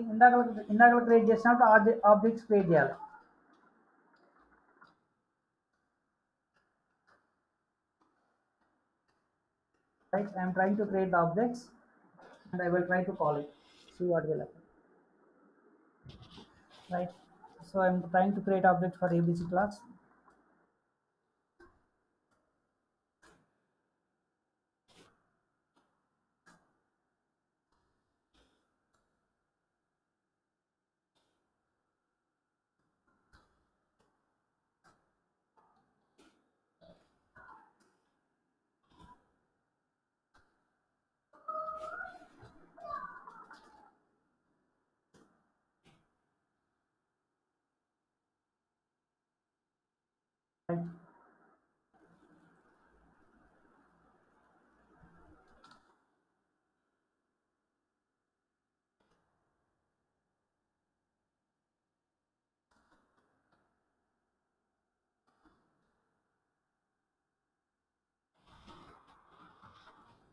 ఇందాక create చేసినప్పుడు objects create చేయాలి. Right, I am trying to create the objects and I will try to call it, see what will happen. Right, so I am trying to create object for ABC class. Right.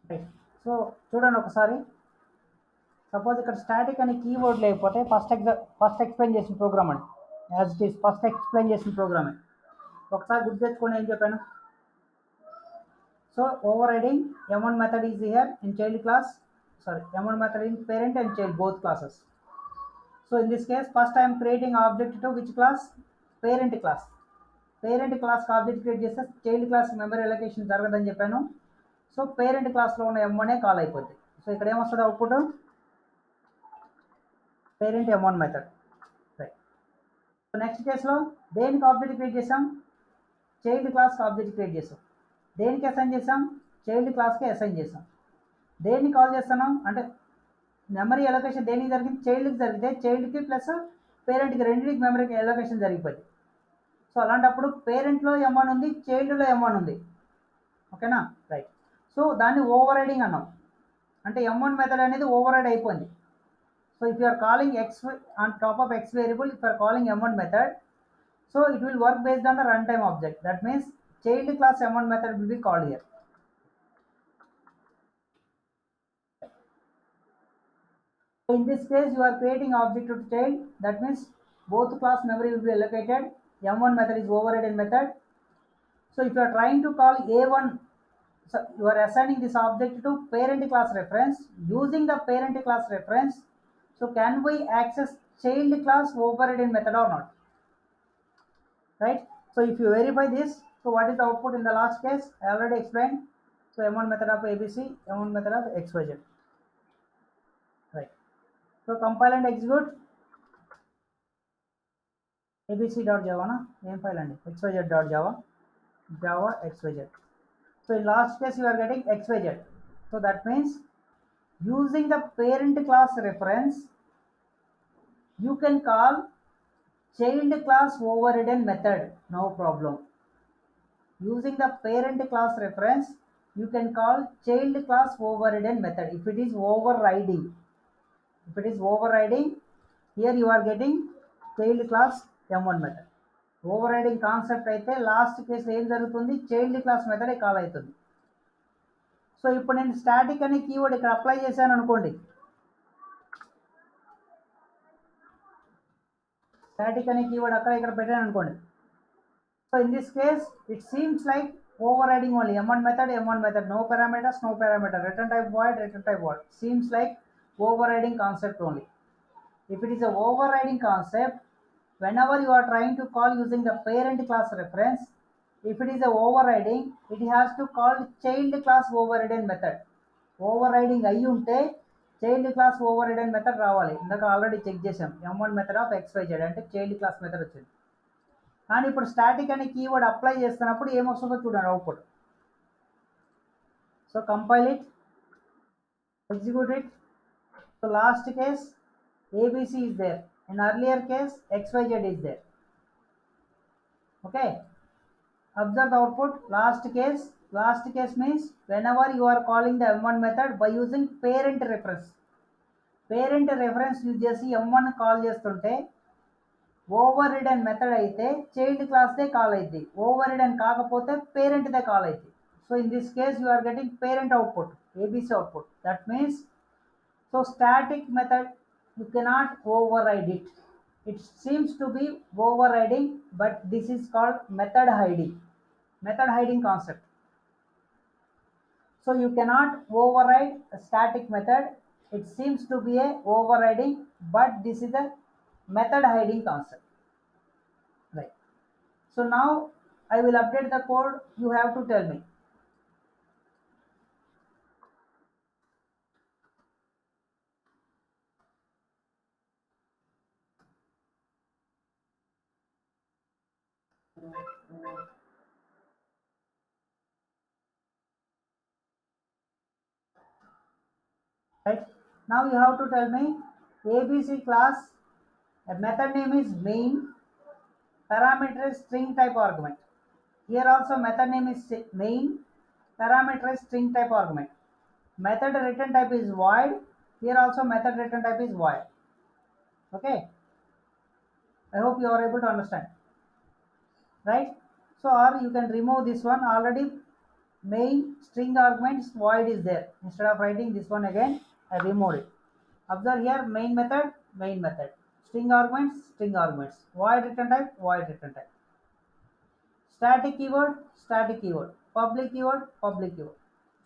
Right. So చూడండి ఒకసారి, suppose ఇక్కడ static అనే keyword లేకపోతే first explain చేసిన programme అండి, as it is first explain చేసిన ప్రోగ్రామే. ఒకసారి గుర్తు తెచ్చుకొని ఏం చెప్పాను? So So overriding M1 method is here in child class, sorry, M1 method in parent and child both classes. So in this case, first I am creating object to which class? Parent class. Parent క్లాస్కి object create చేస్తే child class memory allocation జరగదని చెప్పాను. So parent క్లాస్లో ఉన్న M1 call అయిపోద్ది. So ఇక్కడ ఏమొస్తుంది output? Parent M1 method. Right. So next కేసులో దేనికి ఆబ్జెక్ట్ క్రియేట్ చేసాం? చైల్డ్ క్లాస్కి ఆబ్జెక్ట్ క్రియేట్ చేసాం. దేనికి అసైన్ చేసాం? చైల్డ్ క్లాస్కి అసైన్ చేసాం. దేన్ని కాల్ చేస్తున్నాం అంటే మెమరీ అలొకేషన్ దేనికి జరిగింది? చైల్డ్కి జరిగితే చైల్డ్కి ప్లస్ పేరెంట్కి రెండింటికి మెమరీ అలొకేషన్ జరిగిపోయింది. సో అలాంటప్పుడు పేరెంట్లో M1 ఉంది, చైల్డ్లో M1 ఉంది. ఓకేనా? రైట్. సో దాన్ని ఓవర్ రైడింగ్ అన్నాం. అంటే M1 మెథడ్ అనేది ఓవర్ రైడ్ అయిపోయింది. So if you are calling x on top of x variable, if you are calling M1 method, so it will work based on the runtime object. That means child class M1 method will be called here. So in this case, you are creating object to child. That means both class memory will be allocated. M1 method is overridden method. So if you are trying to call A1, so you are assigning this object to parent class reference using the parent class reference. So can we access child class overridden method or not? Right. So if you verify this, so what is the output in the last case? I already explained. So M1 method of ABC, M1 method of XYZ. Right. So compile and execute. abc.java na name file and xyz.java, java xyz. So in last case you are getting xyz. So that means using the parent class reference, you can call child class overridden method, no problem. Using the parent class reference, you can call child class overridden method if it is overriding. If it is overriding, here you are getting child class M1 method. Overriding concept అయితే last కేసులో ఏం జరుగుతుంది? Child class method call అవుతుంది. So ఇప్పుడు నేను static అనే keyword ఇక్కడ apply చేశాను అనుకోండి. స్టాటిక్ అనే కీవర్డ్ అక్కడ ఇక్కడ పెట్టాను అనుకోండి. So in this case it seems like overriding only M1 method, no parameters, return type void, seems like overriding concept only. If it is a overriding concept, whenever you are trying to call using the parent class reference, if it is a overriding, it has to call child class overridden method. Overriding అయ్యి ఉంటే child class ఓవర్రైడెన్ method రావాలి. ఇందాక already check చేసాం. M1 method of XYZ అంటే child class method వచ్చింది. కానీ ఇప్పుడు static అనే కీవర్డ్ అప్లై చేస్తున్నప్పుడు ఏమొస్తుందో చూడండి output. So compile it, execute it. So last case ABC is there. In earlier case XYZ is there. Okay, observe the output. Last case means whenever you are calling the M1 method by using parent reference use చేసి M1 call చేస్తుంటే overridden method అయితే child క్లాస్దే call అయింది, overridden కాకపోతే పేరెంట్దే call అయింది. So in this case you are getting parent output, ABC output. That means so static method you cannot override it. It seems to be overriding, but this is called method hiding concept. So you cannot override a static method. It seems to be a overriding, but this is a method hiding concept. Right. So now I will update the code. You have to tell me. Right. Now you have to tell me ABC class, a method name is main, parameter is string type argument. Here also method name is main, parameter is string type argument. Method return type is void. Here also method return type is void. Okay, I hope you are able to understand. Right. So or you can remove this one. Already main string arguments void is there. Instead of writing this one again, I removed it. Observe here main method, string arguments, void return type, static keyword. public keyword, public keyword.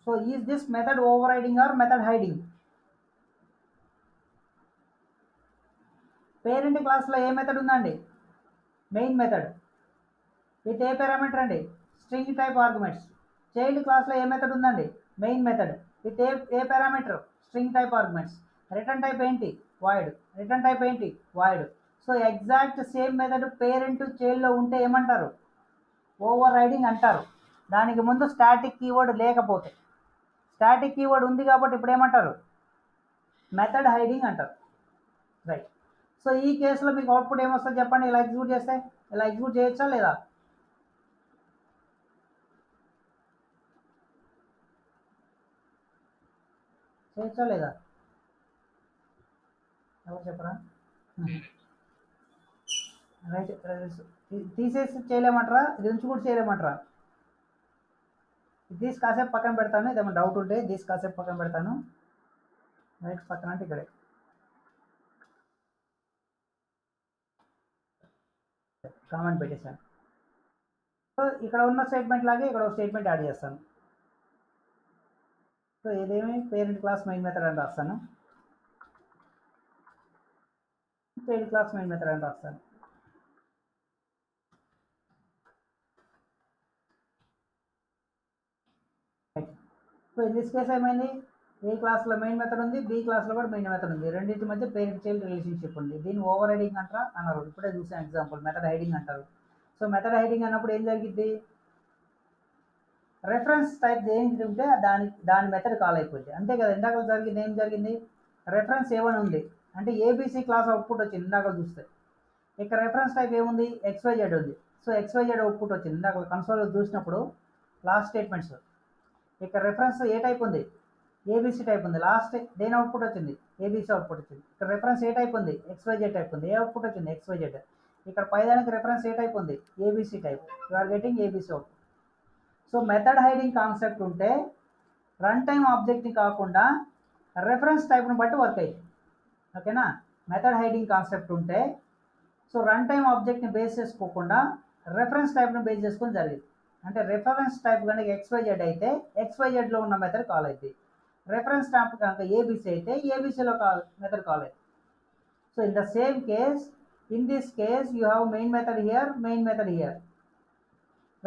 So is this method overriding or method hiding? Parent క్లాస్లో ఏ method ఉందండి? Main method with ఏ parameter అండి? String type arguments. Child క్లాస్లో ఏ method ఉందండి? Main method with ఏ parameter? String type arguments. Return type ఏంటి? వాయిడ్. రిటర్న్ టైప్ ఏంటి? Void. So exact same method parent చైల్డ్లో ఉంటే ఏమంటారు? ఓవర్ రైడింగ్ అంటారు. దానికి ముందు స్టాటిక్ కీవర్డ్ లేకపోతే. స్టాటిక్ కీవర్డ్ ఉంది కాబట్టి ఇప్పుడు ఏమంటారు? మెథడ్ హైడింగ్ అంటారు. రైట్. సో ఈ కేసులో మీకు అవుట్పుట్ ఏమొస్తుంది చెప్పండి? ఇలా ఎగ్జిక్యూట్ చేస్తే ఇలా ఎగ్జిక్యూట్ చేయొచ్చా లేదా? చేయొచ్చా లేదా? ఎవరు చెప్పరా? రైట్. తీసేసి చేయలేమంటారా? ఇది ఉంచి కూడా చేయలేమంటారా? తీసి కాసేపు పక్కన పెడతాను. ఇదేమన్నా డౌట్ ఉంటే తీసి కాసేపు పక్కన పెడతాను. రైట్, పక్కన అంటే ఇక్కడే. కామెంట్ పెట్టేశాను. సో ఇక్కడ ఉన్న స్టేట్మెంట్ లాగే ఇక్కడ ఒక స్టేట్మెంట్ యాడ్ చేస్తాను. సో ఇదేమి పేరెంట్ క్లాస్ మెయిన్ మెథడ్ అని రాస్తాను. చైల్డ్ క్లాస్ మెయిన్ మెథడ్ అని రాస్తాను. సో ఇన్ దిస్ కేస్ ఏమైంది? ఏ క్లాస్లో మెయిన్ మెథడ్ ఉంది, బి క్లాస్లో కూడా మెయిన్ మెథడ్ ఉంది. రెండింటి మధ్య పేరెంట్ చైల్డ్ రిలేషన్షిప్ ఉంది. దీన్ని ఓవర్ రైడింగ్ అంటారా అన్నారు. ఇప్పుడే చూసాను ఎగ్జాంపుల్, మెథడ్ హైడింగ్ అంటారు. సో మెథడ్ హైడింగ్ అన్నప్పుడు ఏం జరిగింది? రెఫరెన్స్ టైప్ ఏంటి ఉంటే దాని మెథడ్ కాల్ అయిపోయింది. అంతే కదా. ఇందాక జరిగింది ఏం జరిగింది? రెఫరెన్స్ ఏమని ఉంది అంటే ఏబీసీ క్లాస్ అవుట్పుట్ వచ్చింది ఇందాక చూస్తే. ఇక్కడ రెఫరెన్స్ టైప్ ఏముంది? XYZ ఉంది. సో XYZ అవుట్పుట్ వచ్చింది ఇందాక కన్సోల్లో చూసినప్పుడు లాస్ట్ స్టేట్మెంట్స్. ఇక్కడ రెఫరెన్స్ ఏ టైప్ ఉంది? ఏబీసీ టైప్ ఉంది. లాస్ట్ దేని అవుట్పుట్ వచ్చింది? ఏబీసీ అవుట్పుట్ వచ్చింది. ఇక్కడ రెఫరెన్స్ ఏ టైప్ ఉంది? XYZ టైప్ ఉంది. ఏ అవుట్పుట్ వచ్చింది? XYZ. ఇక్కడ పైదానికి రెఫరెన్స్ ఏ టైప్ ఉంది? ABC type. You are getting ABC output. So method hiding concept ఉంటే రన్ టైమ్ ఆబ్జెక్ట్ని కాకుండా రెఫరెన్స్ టైప్ని బట్టి వర్క్ అయింది. ఓకేనా? మెథడ్ హైడింగ్ కాన్సెప్ట్ ఉంటే సో రన్ టైమ్ ఆబ్జెక్ట్ని బేస్ చేసుకోకుండా రెఫరెన్స్ టైప్ని బేస్ చేసుకొని జరిగింది. అంటే రెఫరెన్స్ టైప్ కనుక XYZ అయితే XYZలో ఉన్న మెథడ్ కాల్ అవుతుంది. రెఫరెన్స్ టైప్ కనుక ఏబీసీ అయితే ఏబీసీలో మెథడ్ కాల్ అవుతుంది. So in the same case, in this case you have main method here, main method here,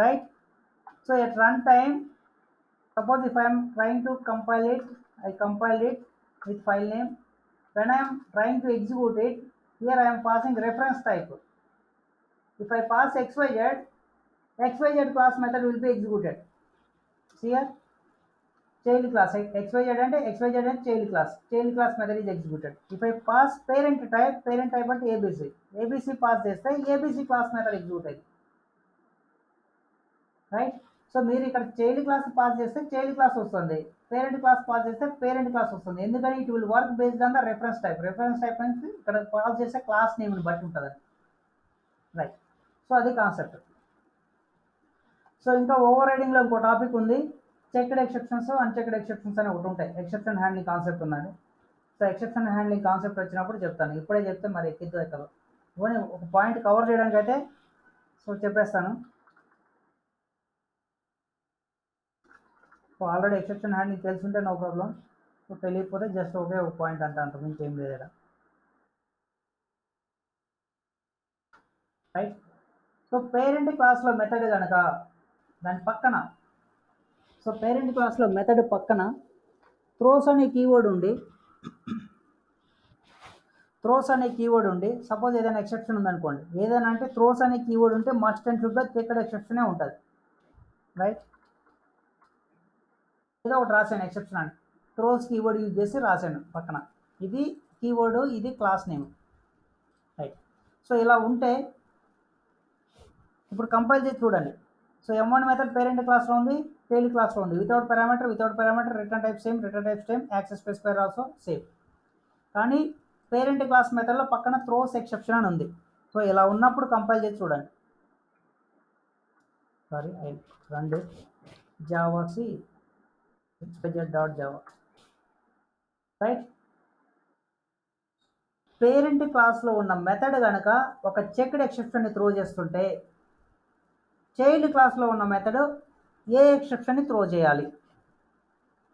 right? So at runtime, suppose if I am trying to compile it, I compiled it with file name. When I am trying to execute it, here I am passing reference type. If I pass XYZ class method will be executed. See here, child class XYZ and XYZ and child class method is executed. If I pass parent type and ABC pass చేస్తే ABC class method execute అయింది. Right. So మీరు ఇక్కడ child class pass చేస్తే child class వస్తుంది, parent class pass చేస్తే parent class వస్తుంది. ఎందుకని? It will work based on the reference type. Reference type నుంచి ఇక్కడ పాస్ చేసే క్లాస్ నేమ్ని బట్టి ఉంటుంది. రైట్. సో అది కాన్సెప్ట్. సో ఇంకా ఓవర్ రైడింగ్లో ఇంకో టాపిక్ ఉంది, చెక్డ్ ఎక్సెప్షన్స్, అన్చెక్డ్ ఎక్సెప్షన్స్ అని ఒకటి ఉంటాయి. ఎక్సెప్షన్ హ్యాండ్లింగ్ కాన్సెప్ట్ ఉందండి. సో ఎక్సెప్షన్ హ్యాండ్లింగ్ కాన్సెప్ట్ వచ్చినప్పుడు చెప్తాను. ఇప్పుడే చెప్తే మరి ఎక్కిద్దో ఎక్కదు. ఇవన్నీ ఒక పాయింట్ కవర్ చేయడానికి అయితే సో చెప్పేస్తాను. సో ఆల్రెడీ ఎక్సెప్షన్ హ్యాండ్లింగ్ తెలుసుంటే నో ప్రాబ్లం. సో తెలియకపోతే జస్ట్ ఒకే ఒక పాయింట్ అంతకుమించి ఏం లేదు ఇక్కడ. రైట్. సో పేరెంట్ క్లాస్లో మెథడ్ కనుక దాని పక్కన, సో పేరెంట్ క్లాస్లో మెథడ్ పక్కన థ్రోస్ అనే కీవర్డ్ ఉండి సపోజ్ ఏదైనా ఎక్సెప్షన్ ఉందనుకోండి. ఏదైనా అంటే థ్రోస్ అనే కీవర్డ్ ఉంటే మస్ట్ అండ్ షుడ్గా చెక్డ్ ఎక్సెప్షనే ఉంటుంది. రైట్. ఏదో ఒకటి రాశాను ఎక్సెప్షన్ అని, థ్రోస్ కీవర్డ్ యూజ్ చేసి రాశాను పక్కన. ఇది కీవర్డ్, ఇది క్లాస్ నేమ్. రైట్. సో ఇలా ఉంటే ఇప్పుడు కంపైల్ చేసి చూడండి. సో M1 మెథడ్ పేరెంట్ క్లాస్లో ఉంది, చైల్డ్ క్లాస్లో ఉంది. Without parameter, return type same, access specifier also same. కానీ పేరెంట్ క్లాస్ మెథడ్లో పక్కన థ్రోస్ ఎక్సెప్షన్ అని ఉంది. సో ఇలా ఉన్నప్పుడు కంపైల్ చేసి చూడండి. Sorry, I run this javac XYZ.java. Right. Parent క్లాస్లో ఉన్న మెథడ్ కనుక ఒక చెక్డ్ ఎక్సెప్షన్ని త్రో చేస్తుంటే చైల్డ్ క్లాస్లో ఉన్న మెథడ్ ఏ ఎక్సెప్షన్ని త్రో చేయాలి,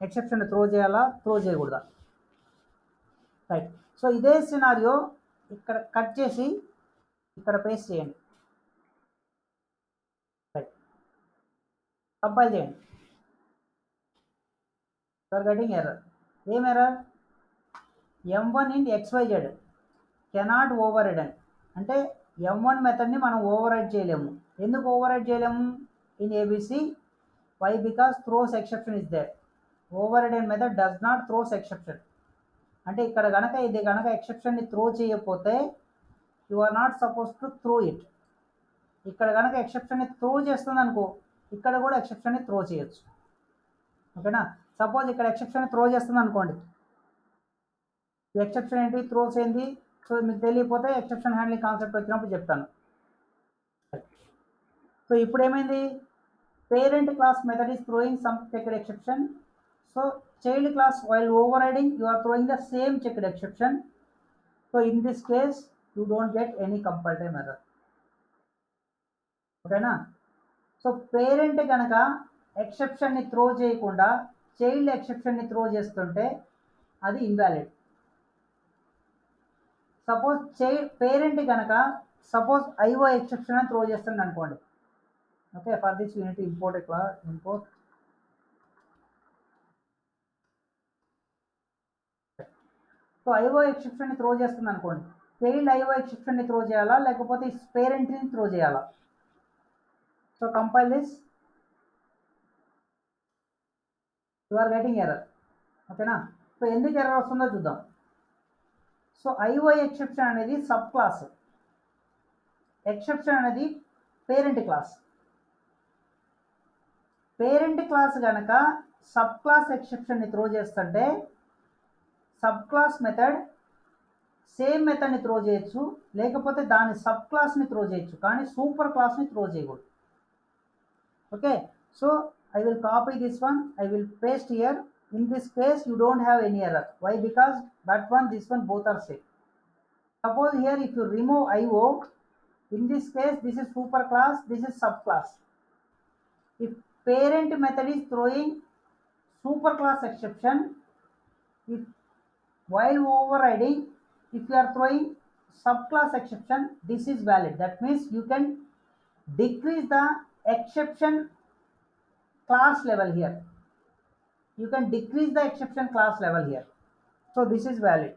ఎక్సెప్షన్ త్రో చేయాలా త్రో చేయకూడదా. రైట్. సో ఇదే సినారియో ఇక్కడ కట్ చేసి ఇక్కడ పేస్ట్ చేయండి. రైట్, కంపైల్ చేయండి. You're getting error. ఏం error? m1 in xyz cannot override అంటే m1 మెథడ్ని మనం ఓవర్ రైడ్ చేయలేము. ఎందుకు ఓవర్ రైడ్ చేయలేము? In ABC why because throws exception is there. Override method does not throws exception. అంటే ఇక్కడ కనుక ఇది కనుక ఎక్సెప్షన్ని త్రో చేయకపోతే you are not suppose to throw it. ఇక్కడ కనుక ఎక్సెప్షన్ని త్రో చేస్తుంది అనుకో, ఇక్కడ కూడా ఎక్సెప్షన్ని త్రో చేయొచ్చు. ఓకేనా? సపోజ్ ఇక్కడ ఎక్సెప్షన్ త్రో చేస్తుంది అనుకోండి, ఎక్సెప్షన్ ఏంటి, త్రోస్ ఏంటి, సో మీకు తెలియకపోతే ఎక్సెప్షన్ హ్యాండ్లింగ్ కాన్సెప్ట్ వచ్చినప్పుడు చెప్తాను. సో ఇప్పుడు ఏమైంది, parent class method is throwing some checked exception. So child class while overriding you are throwing the same checked exception. So in this case you don't get any compulsory error. ఓకేనా? So parent కనుక ఎక్సెప్షన్ని త్రో చేయకుండా child ఎక్సెప్షన్ని throw చేస్తుంటే అది invalid. Suppose parent కనుక suppose IO exception అని త్రో చేస్తుంది అనుకోండి. Okay, for this unit import import. So IO ఎక్సెప్షన్ని త్రో చేస్తుంది అనుకోండి, చైల్డ్ ఐఓ ఎక్సెప్షన్ని త్రో చేయాలా లేకపోతే పేరెంట్ని త్రో చేయాలా? So compile this, you are getting error. ఓకేనా? సో ఎందుకు ఎర్రర్ వస్తుందో చూద్దాం. సో ఐఓ ఎక్సెప్షన్ అనేది సబ్ క్లాస్, ఎక్సెప్షన్ అనేది పేరెంట్ క్లాస్. పేరెంట్ క్లాస్ కనుక సబ్ క్లాస్ ఎక్సెప్షన్ని త్రో చేస్తుంటే సబ్ క్లాస్ మెథడ్ సేమ్ మెథడ్ని త్రో చేయొచ్చు, లేకపోతే దాని సబ్ క్లాస్ని త్రో చేయొచ్చు, కానీ సూపర్ క్లాస్ని త్రో చేయకూడదు. Okay, so I will copy this one, I will paste here. In this case you don't have any error. Why? Because that one, this one, both are same. Suppose here if you remove IO, in this case this is super class, this is subclass. If parent method is throwing super class exception, if while overriding, if you are throwing subclass exception, this is valid. That means you can decrease the exception class level here. You can decrease the exception class level here. So this is valid.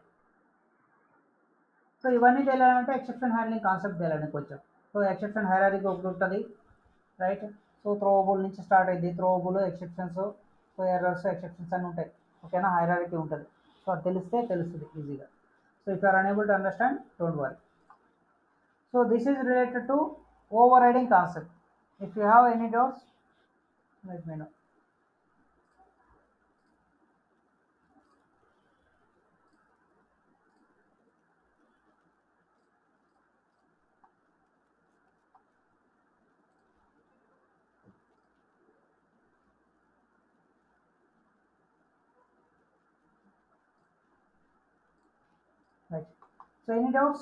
So ఇవన్నీ తెలియాలంటే exception handling concept తెలియాలి కొంచెం. So exception హైరారికీ ఒకటి ఉంటుంది, right. So త్రోవబుల్ నుంచి start అయింది, త్రోవబుల్ exceptions, so errors exceptions అన్నీ ఉంటాయి. ఓకేనా? హైరారికీ ఉంటుంది. సో అది తెలిస్తే తెలుస్తుంది ఈజీగా. So if are unable to understand, don't worry. So this is related to overriding concept. If you have any doubts let me know. Right. So any doubts?